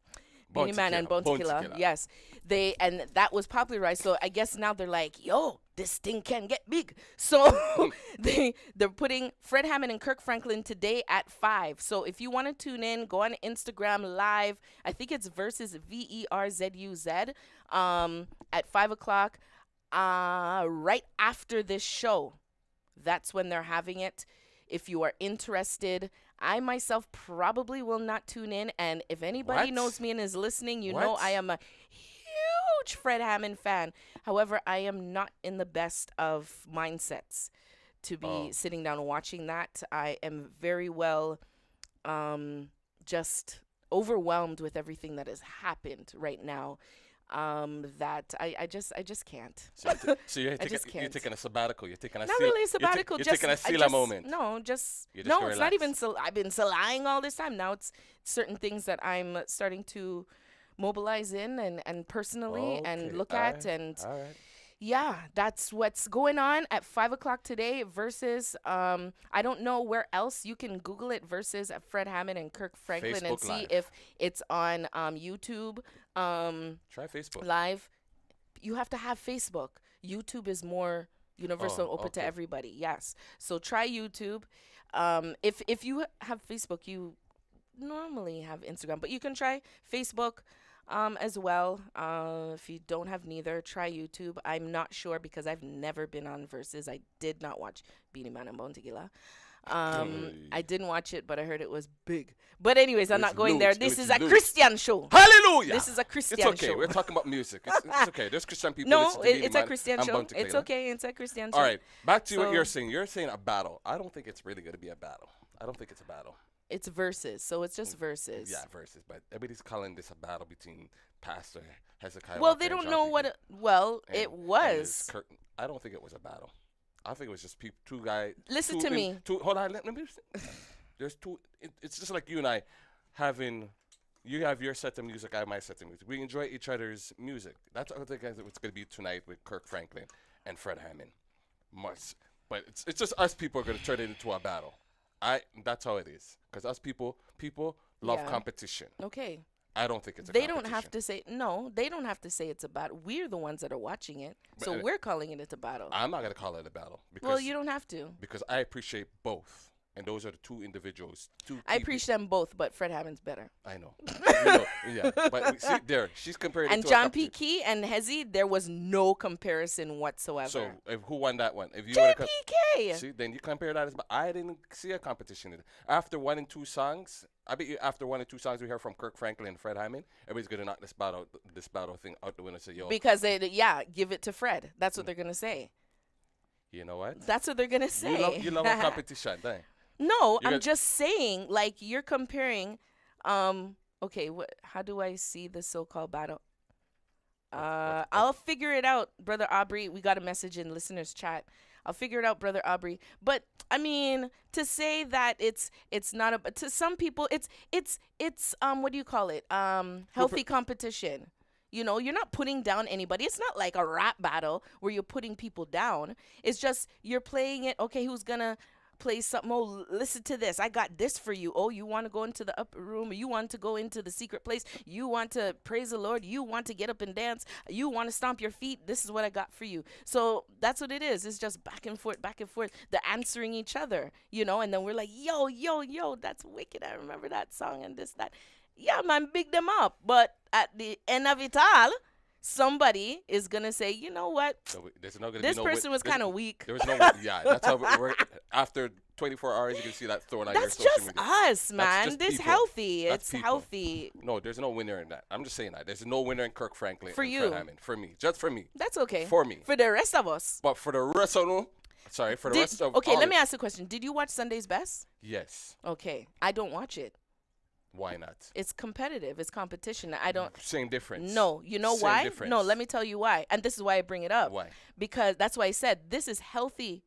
Beanie Man and Bounty Killer. Yes. And that was popularized. So I guess now they're like, yo, this thing can get big. So they're putting Fred Hammond and Kirk Franklin today at 5. So if you want to tune in, go on Instagram Live. I think it's versus VERZUZ at 5 o'clock right after this show. That's when they're having it. If you are interested, I myself probably will not tune in. And if anybody What? knows me and is listening, you What? know I am a huge Fred Hammond fan. However, I am not in the best of mindsets to be sitting down and watching that. I am very well just overwhelmed with everything that has happened right now. That I just can't. So you're, I just you're can't. taking a sabbatical. You're taking a Not seal- really a sabbatical. You're, just taking a I Sila just- moment. No, just You're just no. gonna It's not even. relax. I've been lying all this time. Now it's certain things that I'm starting to mobilize in and personally and Okay, look all at right, and all right. yeah, that's what's going on at 5 o'clock today versus I don't know where else you can Google it versus Fred Hammond and Kirk Franklin and Facebook see Live. if it's on YouTube Try Facebook. Live. You have to have Facebook. YouTube is more universal, Oh, open to okay. everybody. Yes. So try YouTube. If you have Facebook, you normally have Instagram, but you can try Facebook as well. If you don't have neither, try YouTube. I'm not sure because I've never been on Versus. I did not watch Beanie Man and Bounty Killer. I didn't watch it, but I heard it was big. But anyways, I'm not going there. This is a Christian show. Hallelujah. This is a Christian It's okay. show. We're talking about music. It's okay. There's Christian people. No, listen to Beanie it's a Man Christian and show. Bounty It's Killer. okay. It's a Christian show. All right. Back to what So- you're saying. You're saying a battle. I don't think it's really going to be a battle. I don't think it's a battle. It's verses, so it's just verses. Yeah, versus. But everybody's calling this a battle between Pastor Hezekiah. Well, Walker they and don't John know P. what. It and was. his I don't think it was a battle. I think it was just two guys. Listen to me. Hold on. Let me. There's two. It's just like you and I having. You have your set of music. I have my set of music. We enjoy each other's music. That's what I think it's going to be tonight with Kirk Franklin and Fred Hammond. But it's just us people are going to turn it into a battle. That's how it is. Because us people love Yeah. competition. Okay. I don't think it's a They don't have to say, no, they don't have to say it's a battle. We're the ones that are watching it. So we're calling it a battle. I'm not going to call it a battle. Because, well, you don't have to. Because I appreciate both. And those are the two individuals. I appreciate them both, but Fred Hammond's better. I know. Yeah. But see, there, she's compared and to John P. Key and Hezzy, there was no comparison whatsoever. So, who won that one? If you JPK. See, then you compare that as. But I didn't see a competition. After 1 and 2 songs, I bet you after 1 and 2 songs we hear from Kirk Franklin and Fred Hammond, everybody's gonna knock this battle thing out the window and say, yo. Because they, give it to Fred. That's what they're gonna say. You know what? That's what they're gonna say. You love a competition, don't you? No, I'm just saying, like, you're comparing, okay, how do I see the so-called battle? I'll figure it out, Brother Aubrey. We got a message in listeners chat. I'll figure it out, Brother Aubrey. But I mean, to say that it's not to some people, it's what do you call it? Healthy competition. You know, you're not putting down anybody. It's not like a rap battle where you're putting people down. It's just you're playing it. Okay, who's gonna play something? Oh, listen to this. I got this for you. Oh, you want to go into the upper room? You want to go into the secret place? You want to praise the Lord? You want to get up and dance? You want to stomp your feet? This is what I got for you. So that's what it is. It's just back and forth. They're answering each other, you know, and then we're like, yo, that's wicked. I remember that song and this, that. Yeah, man, big them up. But at the end of it all, somebody is going to say, you know what? This person was kind of weak. There was no yeah, that's how we're after 24 hours you can see that thrown on your social media. That's just us, man. This healthy. It's healthy. No, there's no winner in that. I'm just saying that. There's no winner in Kirk Franklin for and you. Fred Hammond. For me. Just for me. That's okay. For me. For the rest of us. But for the rest of them, okay, let me ask you a question. Did you watch Sunday's Best? Yes. Okay. I don't watch it. Why not? It's competitive. It's competition. I don't. Same difference. No. You know why? Difference. No, let me tell you why. And this is why I bring it up. Why? Because that's why I said this is healthy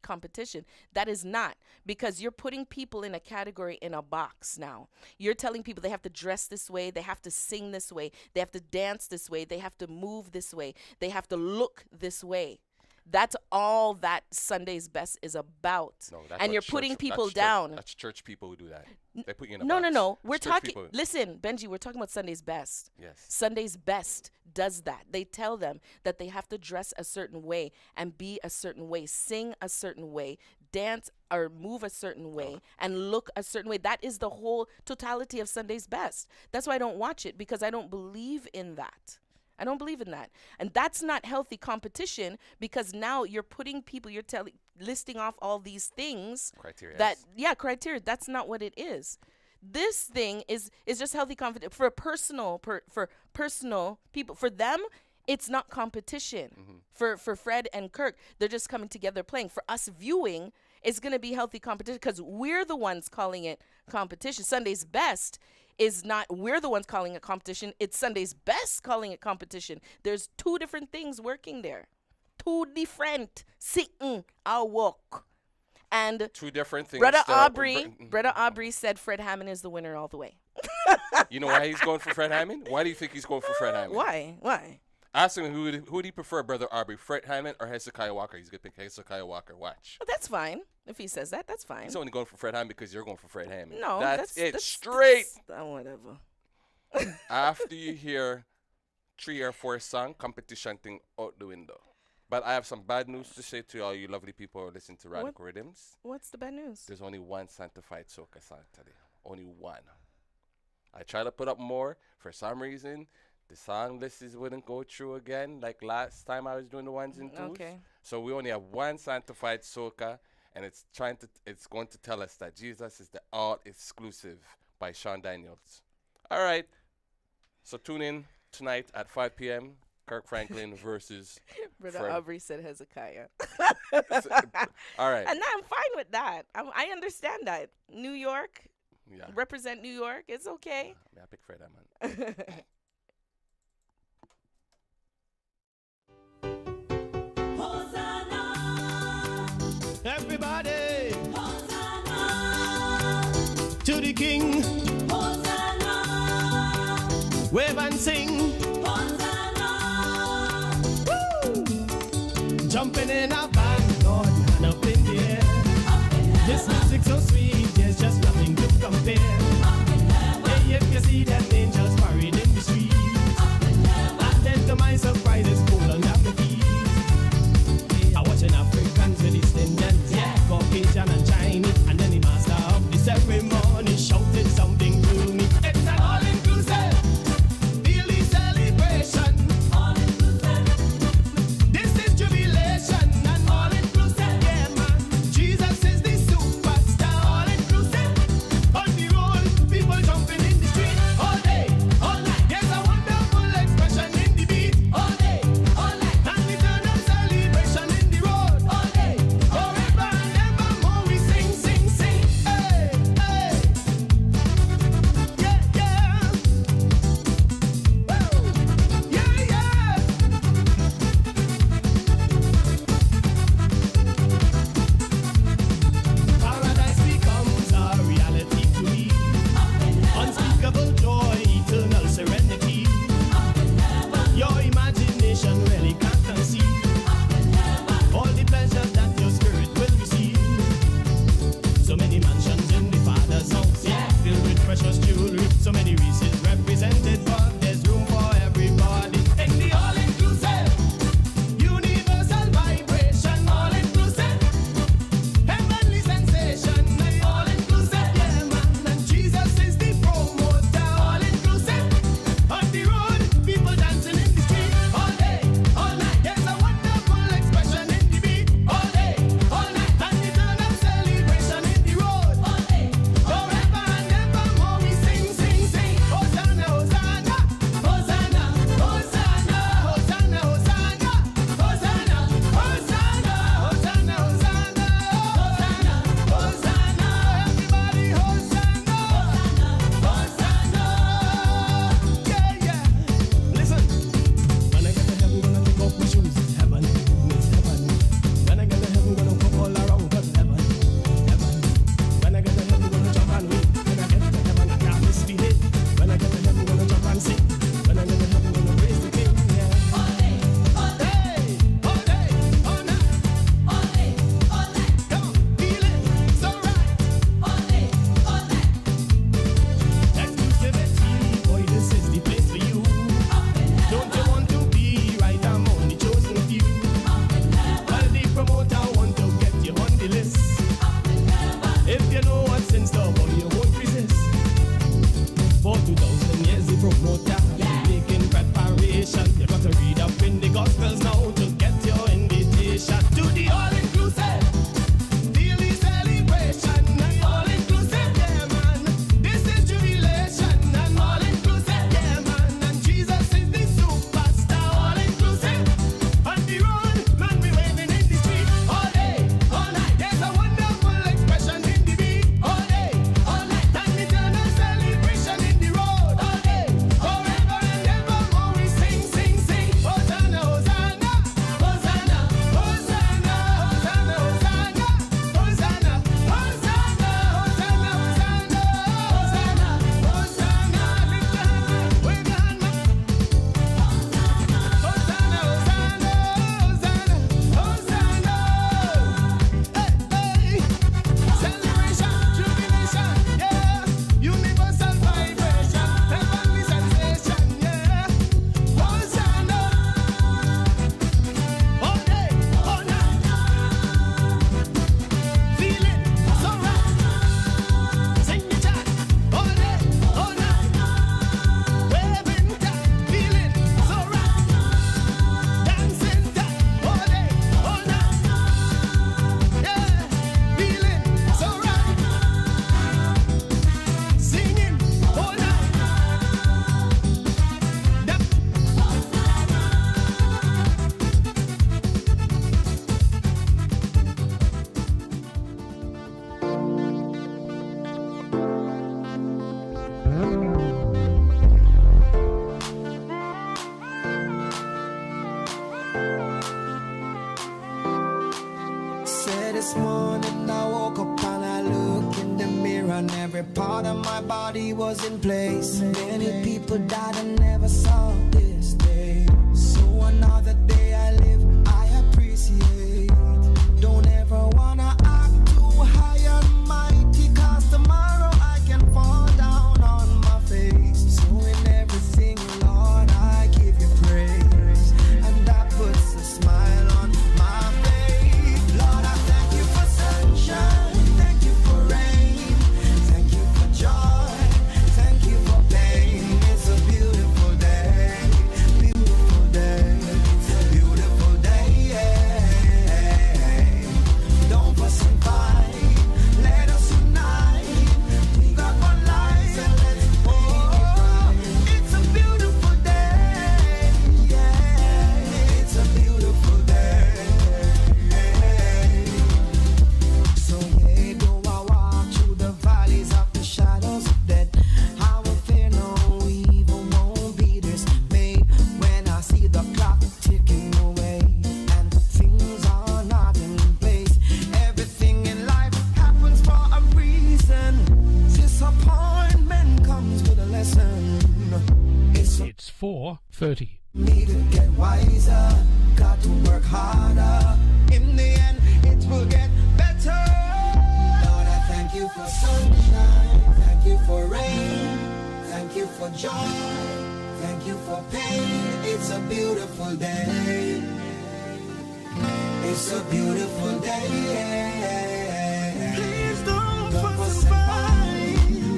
competition. That is not. Because you're putting people in a category, in a box now. You're telling people they have to dress this way. They have to sing this way. They have to dance this way. They have to move this way. They have to look this way. That's all that Sunday's Best is about. No, and you're putting people down. That's church people who do that. They put you in a box. No. We're talking. Listen, Benji, we're talking about Sunday's Best. Yes. Sunday's Best does that. They tell them that they have to dress a certain way and be a certain way, sing a certain way, dance or move a certain way, and look a certain way. That is the whole totality of Sunday's Best. That's why I don't watch it, because I don't believe in that. I don't believe in that. And that's not healthy competition, because now you're putting people, listing off all these things. Criteria. Criteria. That's not what it is. This thing is just healthy competition for personal people. For them, it's not competition. Mm-hmm. For Fred and Kirk, they're just coming together playing. For us viewing, it's going to be healthy competition because we're the ones calling it competition. Sunday's Best is not, we're the ones calling it competition. It's Sunday's Best calling it competition. There's two different things working there. Two different sitting our work. And two different things. Brother Aubrey said Fred Hammond is the winner all the way. You know why he's going for Fred Hammond? Why do you think he's going for Fred Hammond? Why? Ask him who do you prefer, Brother Aubrey, Fred Hammond or Hezekiah Walker? He's going to pick Hezekiah Walker. Watch. Well, that's fine. If he says that, that's fine. He's only going for Fred Hammond because you're going for Fred Hammond. No, that's straight. Whatever. After you hear 3 or 4 song, competition thing out the window. But I have some bad news to say to all you lovely people who are listening to Radical Riddimz. What's the bad news? There's only one sanctified soca song today. Only one. I try to put up more. For some reason, the song list wouldn't go through again like last time I was doing the 1s and 2s. Okay. So we only have one sanctified soca, and it's going to tell us that Jesus is the all exclusive by Sean Daniels. All right. So tune in tonight at 5 p.m. Kirk Franklin versus Brother Aubrey said Hezekiah. All right. And I'm fine with that. I understand that. New York. Yeah. Represent New York. It's okay. I pick Fred Hammond. Everybody, Hosanna to the King. Hosanna, wave and sing. Hosanna, woo! Jumping in a band, Lord, man up in the air. This music so sweet, there's just nothing to compare. Hey, if you see them angels this morning I woke up and I look in the mirror and every part of my body was in place. Many people died and never saw this day. So another day I live, I appreciate. Don't ever wanna act too high and mighty, cause tomorrow I can fall down on my face. So in everything, Lord, I give you praise, and that puts a smile on my face. Lord, I thank you for sunshine, thank you for rain, thank you for joy, thank you for pain. It's a beautiful day, beautiful day, beautiful day, yeah. Don't fuss and fight, let us unite. We got one life and let's make it right. It's a beautiful day, yeah. It's a beautiful day. So yeah, though I walk through the valleys of the shadows of death, I will fear no evil, won't be dismayed. When I see the clock ticking away and things are not in place, everything in life happens for a reason. Disappointment comes with a lesson. It's It's 4:30. me to get wiser, got to work harder. In the end, it will get better. Lord, I thank you for sunshine, thank you for rain, thank you for joy, thank you for pain. It's a beautiful day. It's a beautiful day. Please don't fuss and fight.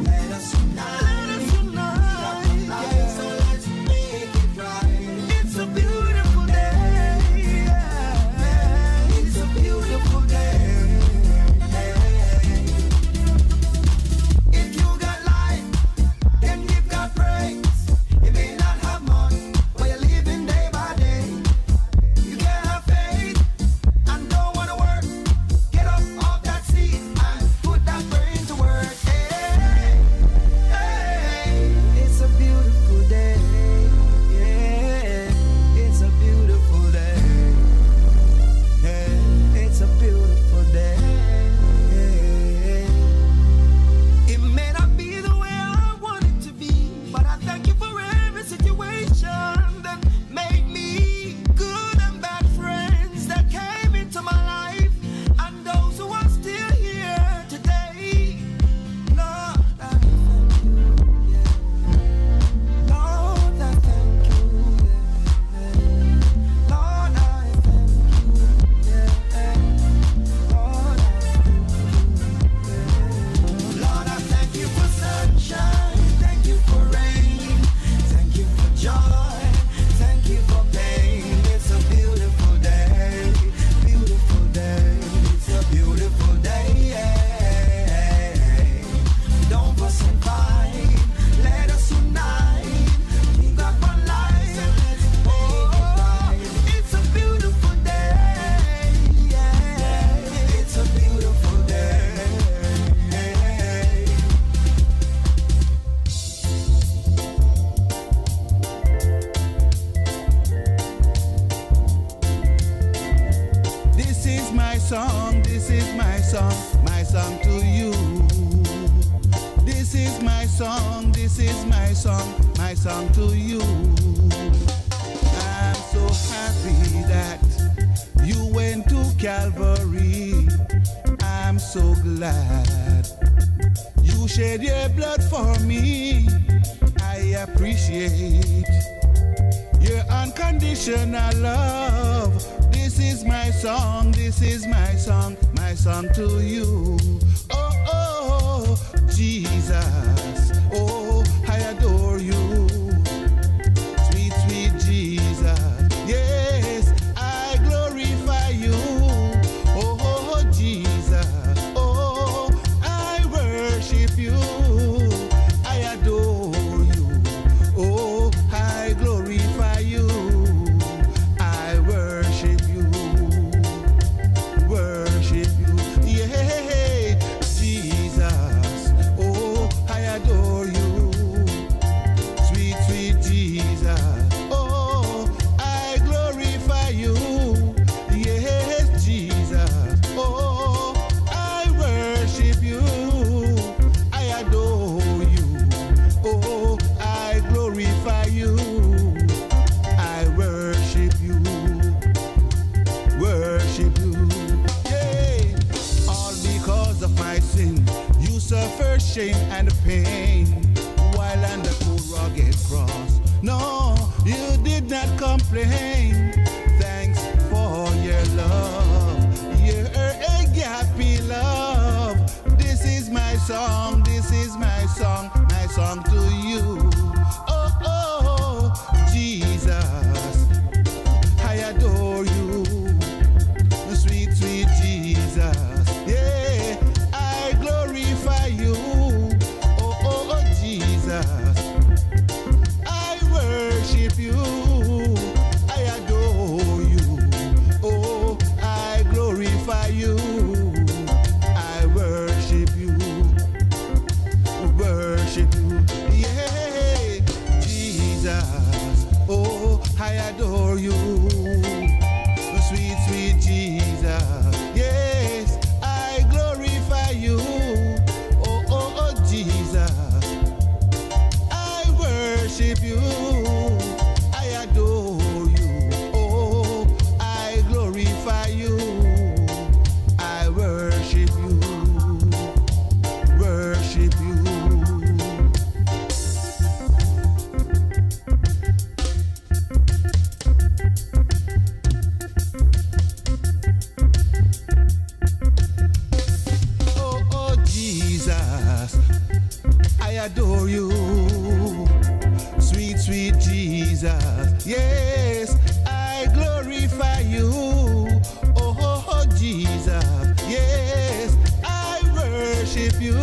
Let us unite. So let's make it right. It's a beautiful day. It's a beautiful day. If you got life, then give God praise. You may not have much, but you're living day by day. You can't have faith and don't wanna work. Get up off that seat and put that brain to work. Hey, hey, it's a beautiful day. Yeah, it's a beautiful day. Yeah, it's a beautiful day. It may not be the way I want it to be, but I thank you for every situation that made me good and bad friends that came into my life, and those who are still here today. Lord, I thank you. Yeah. Lord, I thank you. Yeah. Lord, I thank you. Yeah. Lord, I thank you. Yeah. Lord, I thank you for sunshine, thank you for rain, thank you for joy, thank you for pain. It's a beautiful day, beautiful day. It's a beautiful day, yeah. Don't fuss and fight, let us unite. We got one life and let's make it right. It's a beautiful day, yeah. It's a beautiful day. This is my song, this is my song to you. This is my song, this is my song to you. I'm so happy that you went to Calvary. I'm so glad you shed your blood for me. I appreciate your unconditional love. This is my song, this is my song to you. Oh, oh, Jesus, oh, I adore you. Sweet, sweet Jesus, yes, I glorify you. Oh, oh, Jesus, oh, I worship you. I adore you. Oh, I glorify you. I worship you. Worship you. Yeah, Jesus. Oh, I adore you. shame and the pain while on the cool rugged cross. No, you did not complain. Thanks for your love, your agape love. This is my song, this is my song to you. Oh, oh, Jesus, I adore you. Sweet, sweet Jesus, yeah, I glorify you. Oh, oh, oh, Jesus, I worship you. I adore you. Oh, I glorify you. I worship you. Worship you. Yeah, Jesus. Oh, I adore you. Sweet, sweet Jesus. Yes, I glorify you. Oh, oh, oh, Jesus. I worship you. I adore you. Oh, I glorify you. I worship you. Worship you. Oh, oh, Jesus, I adore you. Sweet, sweet Jesus, yes, I glorify you. Oh, oh, oh, Jesus, yes, I worship you.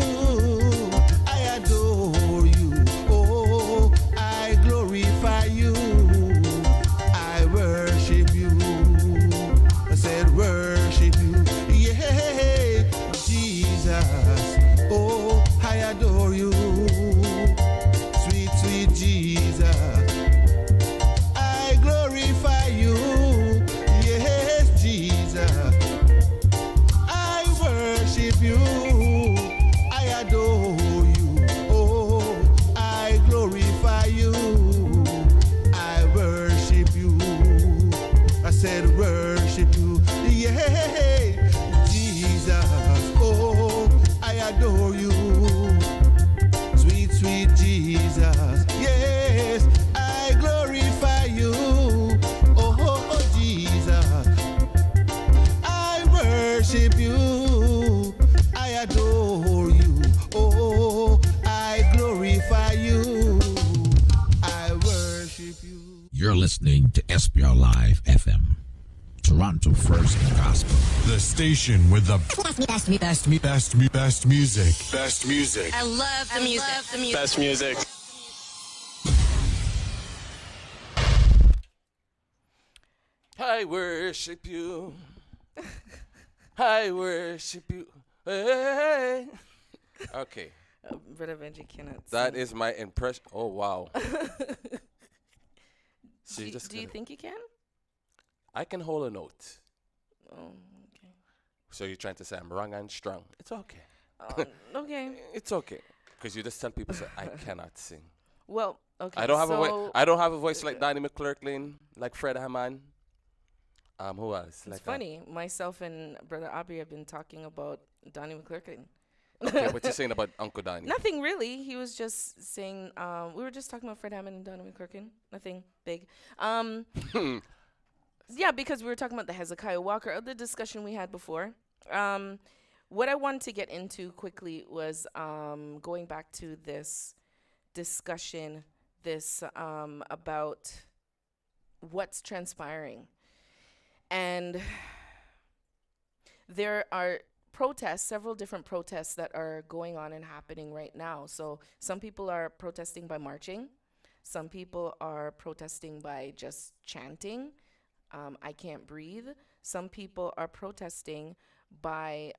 I adore you. Oh, I glorify you. I worship you. I said worship you. Yeah, Jesus. Oh, I adore you. Sweet, sweet Jesus. I glorify you. Yes, Jesus. I worship you. I adore you. Oh, I glorify you. I worship you. I said worship you. Yeah, Jesus. Oh, I adore you. Sweet, sweet Jesus. Yes, I glorify you. Oh, oh, oh, Jesus. I worship you. I adore you. Oh, I glorify you. I worship you. You're listening to SPRLIVE FM, Toronto First Gospel. The station with the best music. Best music. I love the music. Best music. I worship you. I worship you. Hey. Okay. Brother Benji cannot That sing. is my impression. Oh, wow. So do you think you can? I can hold a note. Oh, okay. So you're trying to say I'm wrong and strong. It's okay. Okay. It's okay. Because you just tell people, say, I cannot sing. Well, okay. I don't have a voice. I don't have a voice like Donnie McClurkin, like Fred Hammond. Who else? It's funny. Myself and Brother Aubrey have been talking about Donnie McClurkin. Okay, what you saying about Uncle Donnie? Nothing really. He was just saying, we were just talking about Fred Hammond and Donnie McClurkin. Nothing big. Yeah, because we were talking about the Hezekiah Walker, the discussion we had before. What I wanted to get into quickly was going back to this discussion, about what's transpiring. And there are protests, several different protests that are going on and happening right now. So some people are protesting by marching. Some people are protesting by just chanting. I can't breathe. Some people are protesting by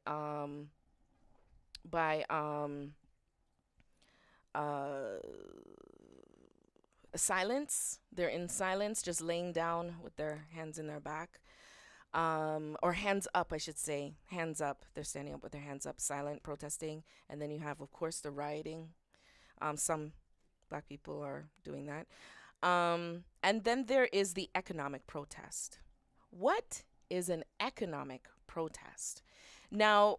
silence. They're in silence, just laying down with their hands in their back. Or hands up, I should say. Hands up. They're standing up with their hands up, silent, protesting. And then you have, of course, the rioting. Some black people are doing that. And then there is the economic protest. What is an economic protest? Now,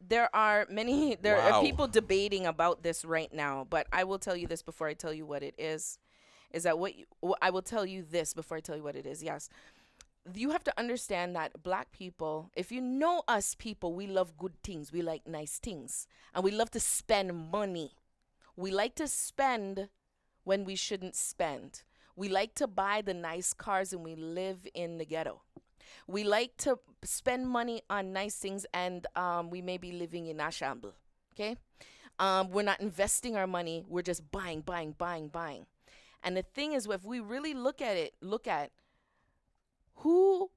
there are Wow. people debating about this right now, but I will tell you this before I tell you what it is that I will tell you this before I tell you what it is. Yes. You have to understand that black people, if you know us people, we love good things. We like nice things. And we love to spend money. We like to spend when we shouldn't spend. We like to buy the nice cars and we live in the ghetto. We like to spend money on nice things and we may be living in a shamble. Okay? We're not investing our money. We're just buying. And the thing is, if we really look at what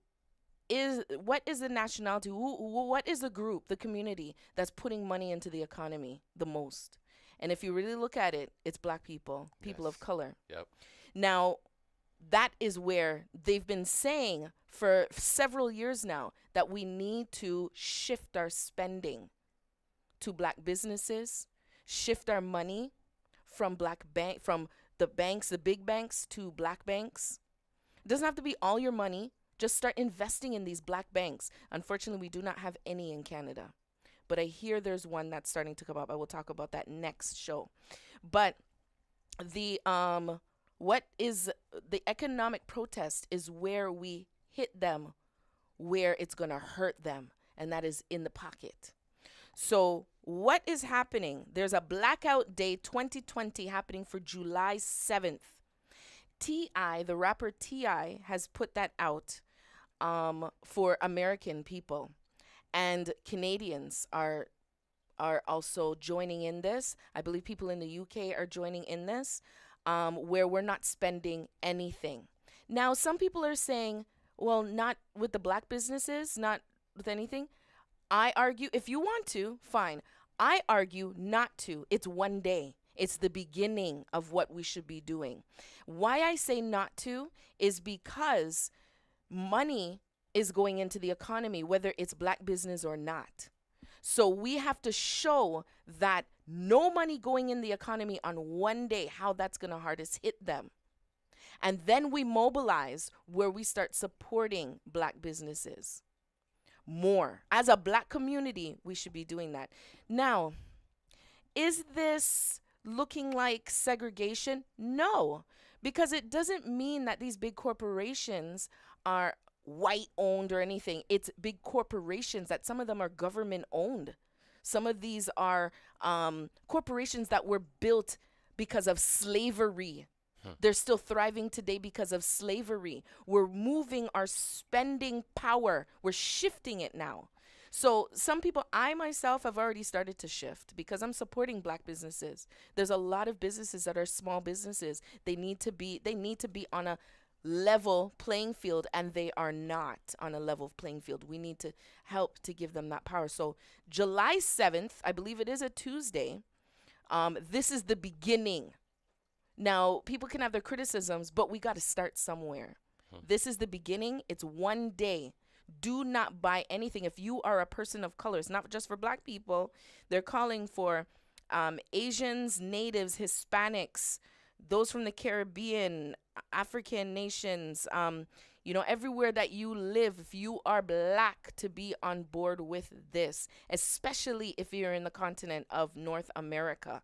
is the nationality, what is the group, the community that's putting money into the economy the most? And if you really look at it, it's black people, people of color. Yep. Now, that is where they've been saying for several years now that we need to shift our spending to black businesses, shift our money from the banks, the big banks, to black banks. It doesn't have to be all your money. Just start investing in these black banks. Unfortunately, we do not have any in Canada. But I hear there's one that's starting to come up. I will talk about that next show. But the economic protest is where we hit them where it's going to hurt them, and that is in the pocket. So what is happening? There's a Blackout Day 2020 happening for July 7th. T.I., the rapper T.I., has put that out for American people. And Canadians are also joining in this. I believe people in the UK are joining in this, where we're not spending anything. Now, some people are saying, well, not with the black businesses, not with anything. I argue, if you want to, fine. I argue not to. It's one day. It's the beginning of what we should be doing. Why I say not to is because money is going into the economy, whether it's black business or not. So we have to show that no money going in the economy on one day, how that's going to hardest hit them. And then we mobilize where we start supporting black businesses more. As a black community, we should be doing that. Now, is this looking like segregation? No, because it doesn't mean that these big corporations are white owned or anything. It's big corporations that some of them are government owned. Some of these are corporations that were built because of slavery. They're still thriving today because of slavery. We're moving our spending power. We're shifting it now. So some people, I myself have already started to shift because I'm supporting black businesses. There's a lot of businesses that are small businesses. They need to be on a level playing field, and they are not on a level playing field. We need to help to give them that power. So July 7th, I believe it is a Tuesday. This is the beginning. Now, people can have their criticisms, but we got to start somewhere. This is the beginning. It's one day. Do not buy anything. If you are a person of color, it's not just for black people. They're calling for Asians, natives, Hispanics, those from the Caribbean, African nations, everywhere that you live, if you are black, to be on board with this, especially if you're in the continent of North America.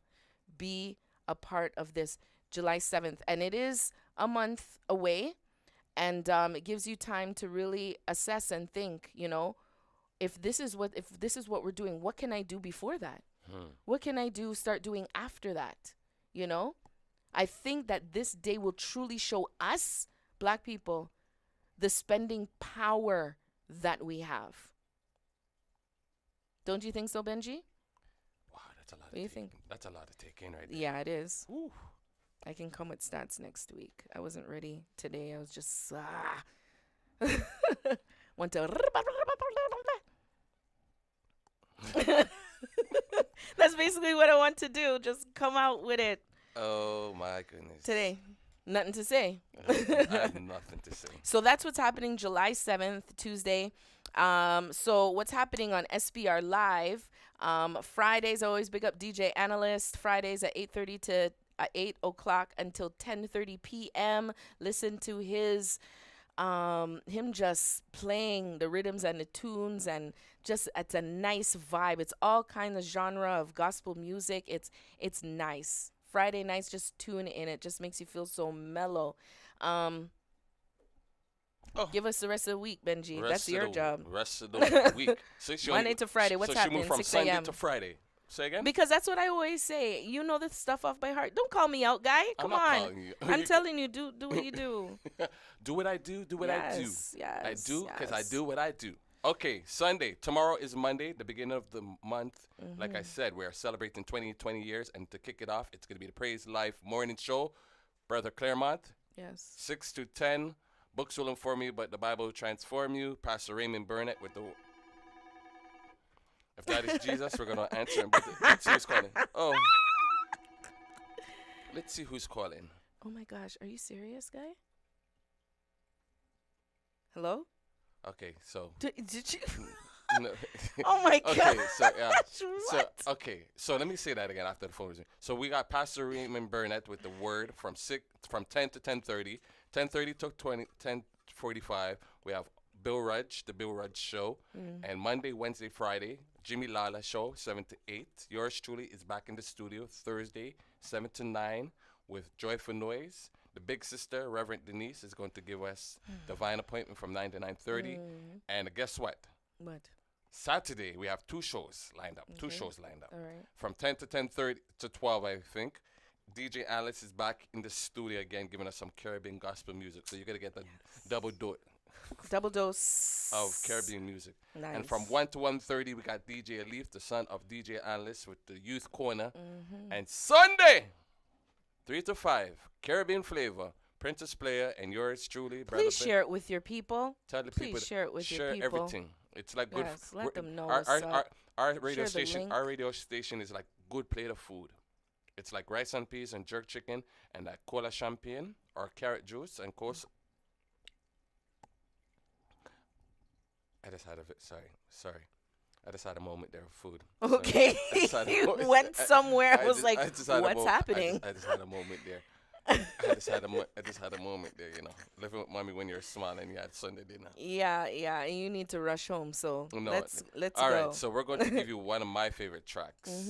Be a part of this July 7th. And it is a month away. And it gives you time to really assess and think, if this is what we're doing, what can I do before that? What can I start doing after that? I think that this day will truly show us, black people, the spending power that we have. Don't you think so, Benji? Wow, that's a lot. What do you think? That's a lot to take in right there. Yeah, it is. Ooh. I can come with stats next week. I wasn't ready today. I was just want to. That's basically what I want to do. Just come out with it. Oh my goodness. Today, nothing to say. I have nothing to say. So that's what's happening July 7th, Tuesday. So what's happening on SPRLIVE? Fridays, I always big up DJ Analyst. Fridays at 8:30 to 8 o'clock until 10:30 p.m. Listen to his him just playing the rhythms and the tunes, and just it's a nice vibe. It's all kind of genre of gospel music. It's nice. Friday nights, just tune in. It just makes you feel so mellow. Give us the rest of the week, Benji. That's your job. Rest of the week. Monday to Friday. What's happening? So she moved from 6 Sunday a.m. to Friday. Say again? Because that's what I always say. You know this stuff off by heart. Don't call me out, guy. Come on. I'm telling you, do what you do. Do what I do. Do what I do. Yes. I do because I do what I do. Okay, Sunday. Tomorrow is Monday, the beginning of the month. Like I said, we're celebrating 20 years. And to kick it off, it's going to be the Praise Life morning show. Brother Claremont. Yes. 6 to 10. Books will inform you, but the Bible will transform you. Pastor Raymond Burnett with the... If that is Jesus, we're going to answer him. But let's see who's calling. Oh. Let's see who's calling. Oh, my gosh. Are you serious, guy? Hello? Okay, so... Did you... No. Oh, my God. Okay, so, yeah. What? So let me say that again after the phone. So we got Pastor Raymond Burnett with the word from 10 to 10:30. 10:30 to 10:45. We have Bill Rudge, the Bill Rudge Show. And Monday, Wednesday, Friday, Jimmy Lala Show, 7 to 8. Yours truly is back in the studio Thursday, 7 to 9 with Joyful Noise. The big sister, Reverend Denise, is going to give us Divine Appointment from 9 to 9:30. And guess what? What? Saturday, we have two shows lined up. All right. From 10 to 10:30 to 12, I think. DJ Alice is back in the studio again, giving us some Caribbean gospel music. So you're going to get the double dose of Caribbean music. Nice. And from 1 to 1:30, we got DJ Alif, the son of DJ Alice, with the Youth Corner. And Sunday, 3 to 5, Caribbean flavor, Princess Playa, and yours truly, Brother. Please share it with your people. Tell the people. Share it with your people. Share everything. It's like good. Let them know Our radio station. Our radio station is like good plate of food. It's like rice and peas and jerk chicken and like cola champagne or carrot juice and course. I just had a bit. Sorry. I just had a moment there of food. Okay. You went somewhere. I was like, what's happening? I just had a moment there. I just had a moment there, you know. Living with mommy when you're small and you had Sunday dinner. Yeah, and you need to rush home, so let's all go. All right, so we're going to give you one of my favorite tracks.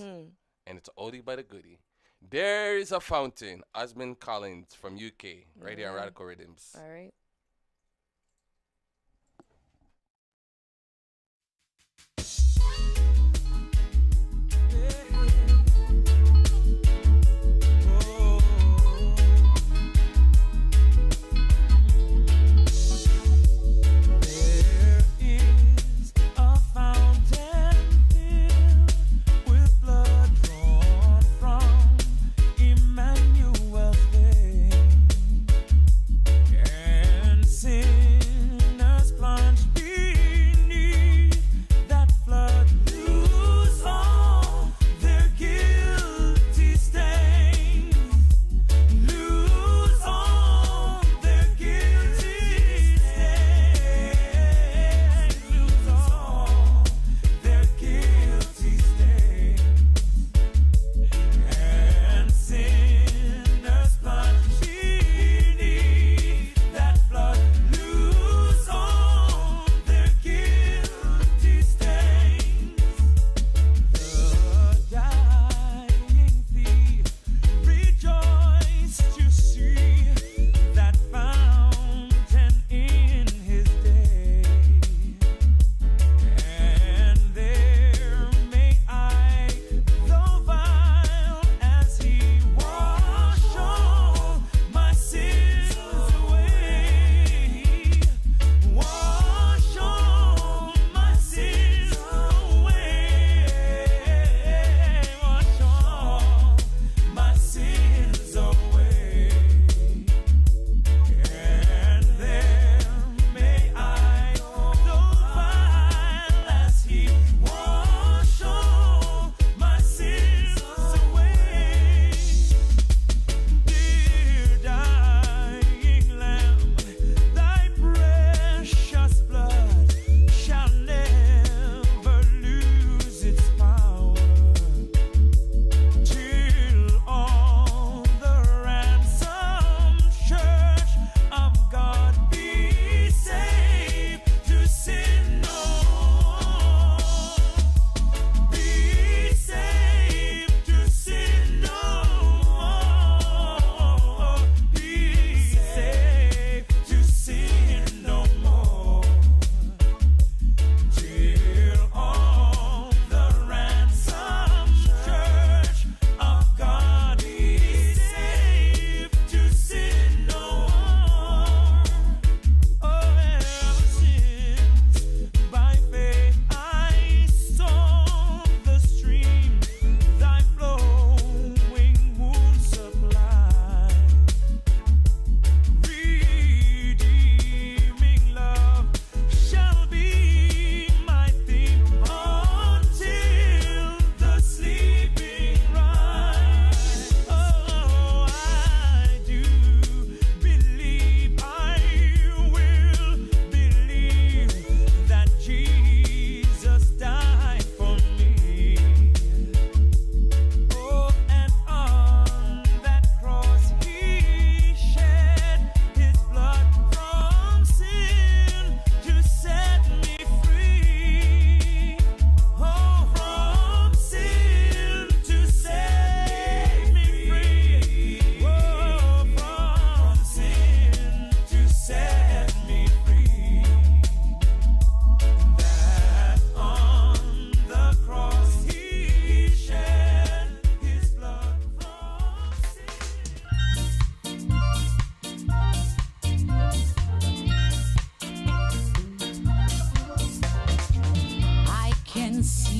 And it's oldie but a goodie. There is a Fountain, Osmond Collins from UK, right here on Radical Riddimz. All right. Emmanuel's name.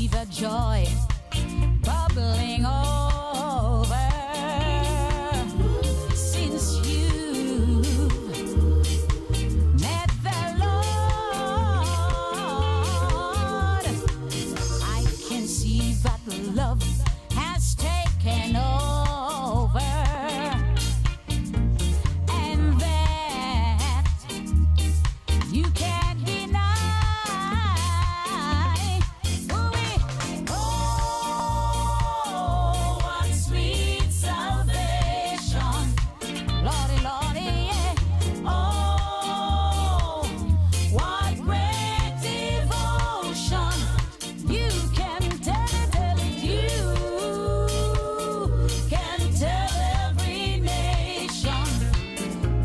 see the joy bubbling over since you've met the Lord. I can see that love has taken over, and that you can't deny. Oh, what sweet salvation, Lordy, Lordy, yeah. Oh, what great devotion. You can tell it, you can tell every nation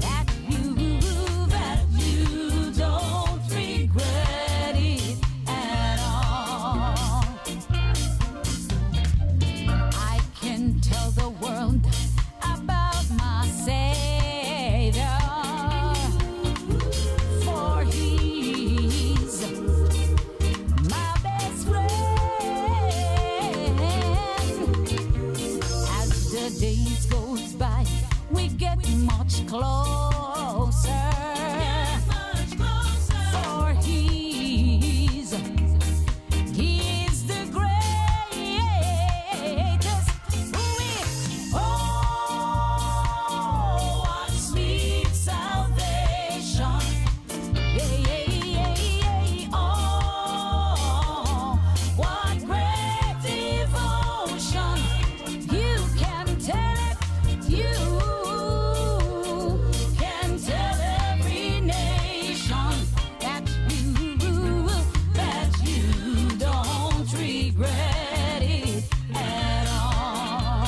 that you don't regret it at all. I can tell the world about my Savior, for He's my best friend. As the days goes by, we get much closer. For He's the greatest. Oh, what sweet salvation. Yeah, yeah, yeah, yeah. Oh, what great devotion. You can tell it, you can tell every nation that you don't regret it at all.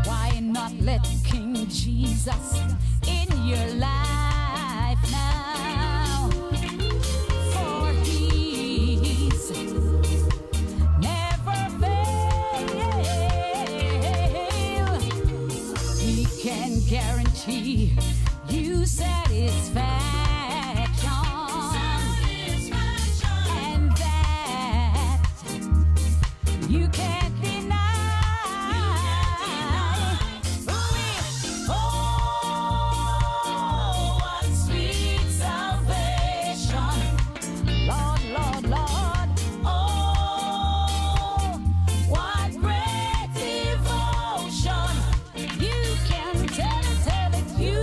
Why not let King Jesus in your life now? For He's never fail. He can guarantee you satisfaction, and that you can't deny. Oh, what sweet salvation, Lord, Lord, Lord. Oh, what great devotion. You can tell it, you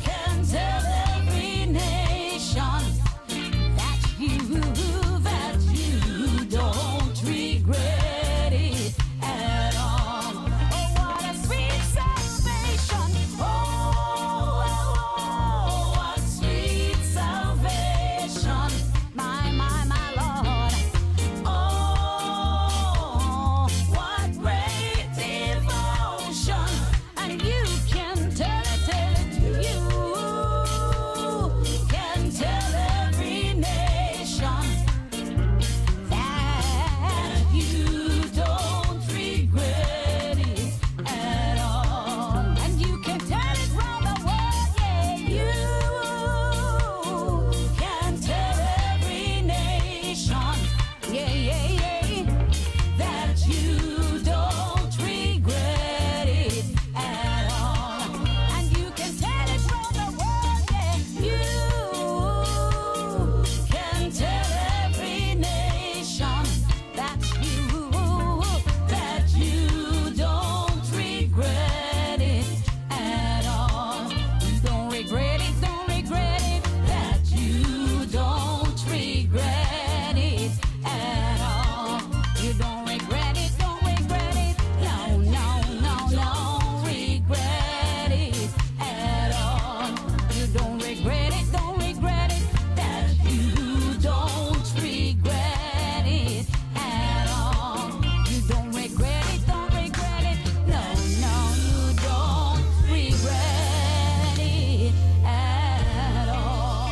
can tell every nation that you don't regret it at all. Oh, what a sweet salvation. Oh, what sweet salvation. My Lord. Oh, what great devotion. And you can tell it, you can tell every nation that you don't regret it at all. And you can tell it round the world, yeah, you can tell every nation, yeah, yeah, yeah, that you don't regret it at all. And you can tell it round the world, yeah, you can tell every nation that you don't regret it at all. You don't regret it, that you don't regret it at all. You don't regret it, no, regret it at all. You don't regret it, that you don't regret it at all. You don't regret it, no, you don't regret it at all.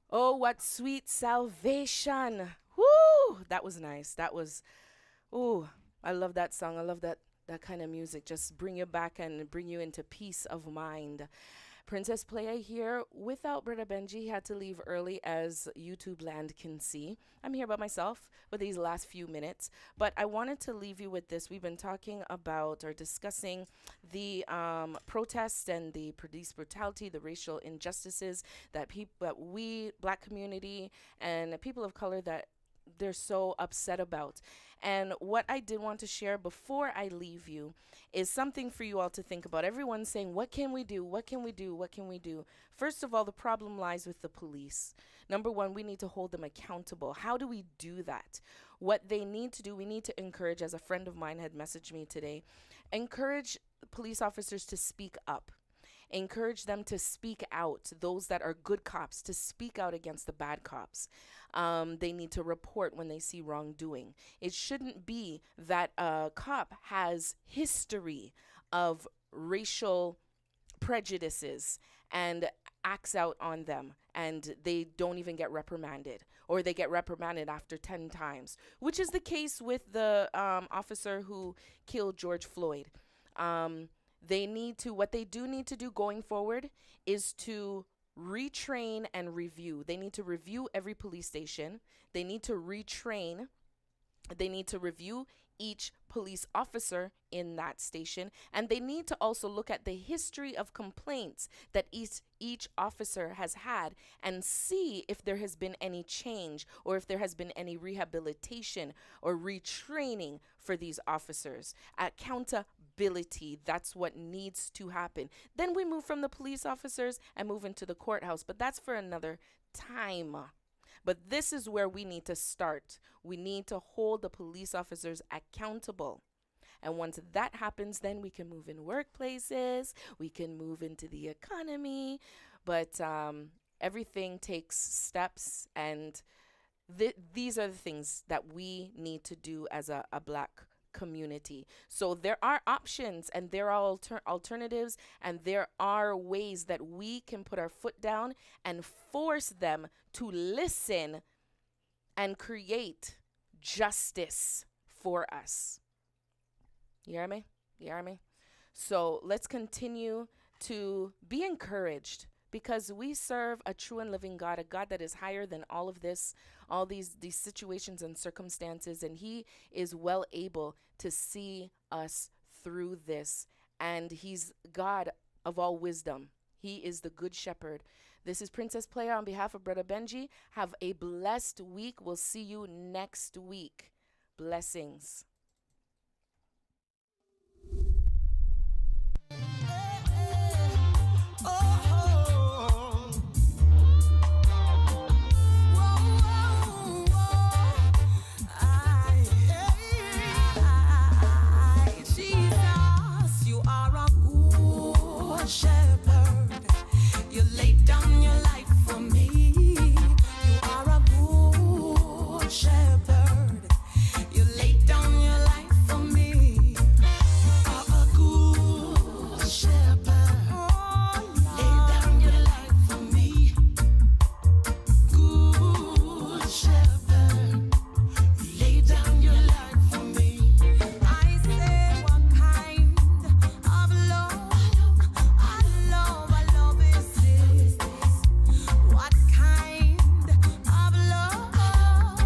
Oh, what sweet salvation. Woo! Woo, that was nice. That was, ooh, I love that song. I love that kind of music. Just bring you back and bring you into peace of mind. Princess Playa here without Brother Benji. He had to leave early, as YouTube land can see. I'm here by myself with these last few minutes, but I wanted to leave you with this. We've been talking about or discussing the protests and the police brutality, the racial injustices that we, Black community, and people of color, that they're so upset about. And what I did want to share before I leave you is something for you all to think about. Everyone's saying, what can we do? What can we do? What can we do? First of all, the problem lies with the police. Number one, we need to hold them accountable. How do we do that? What they need to do, we need to encourage, as a friend of mine had messaged me today, encourage police officers to speak up. Encourage them to speak out, those that are good cops, to speak out against the bad cops. They need to report when they see wrongdoing. It shouldn't be that a cop has history of racial prejudices and acts out on them, and they don't even get reprimanded, or they get reprimanded after 10 times, which is the case with the officer who killed George Floyd. What they do need to do going forward is to retrain and review. They need to review every police station. They need to retrain. They need to review each police officer in that station. And they need to also look at the history of complaints that each officer has had, and see if there has been any change, or if there has been any rehabilitation or retraining for these officers. Accountability, that's what needs to happen. Then we move from the police officers and move into the courthouse, but that's for another time. But this is where we need to start. We need to hold the police officers accountable. And once that happens, then we can move in workplaces, we can move into the economy. But everything takes steps, and these are the things that we need to do as a Black community. So there are options, and there are alternatives, and there are ways that we can put our foot down and force them to listen and create justice for us. You hear me? You hear me? So let's continue to be encouraged, because we serve a true and living God, a God that is higher than all of this, all these situations and circumstances, and He is well able to see us through this. And He's God of all wisdom. He is the good shepherd. This is Princess Playa on behalf of Brother Benji. Have a blessed week. We'll see you next week. Blessings.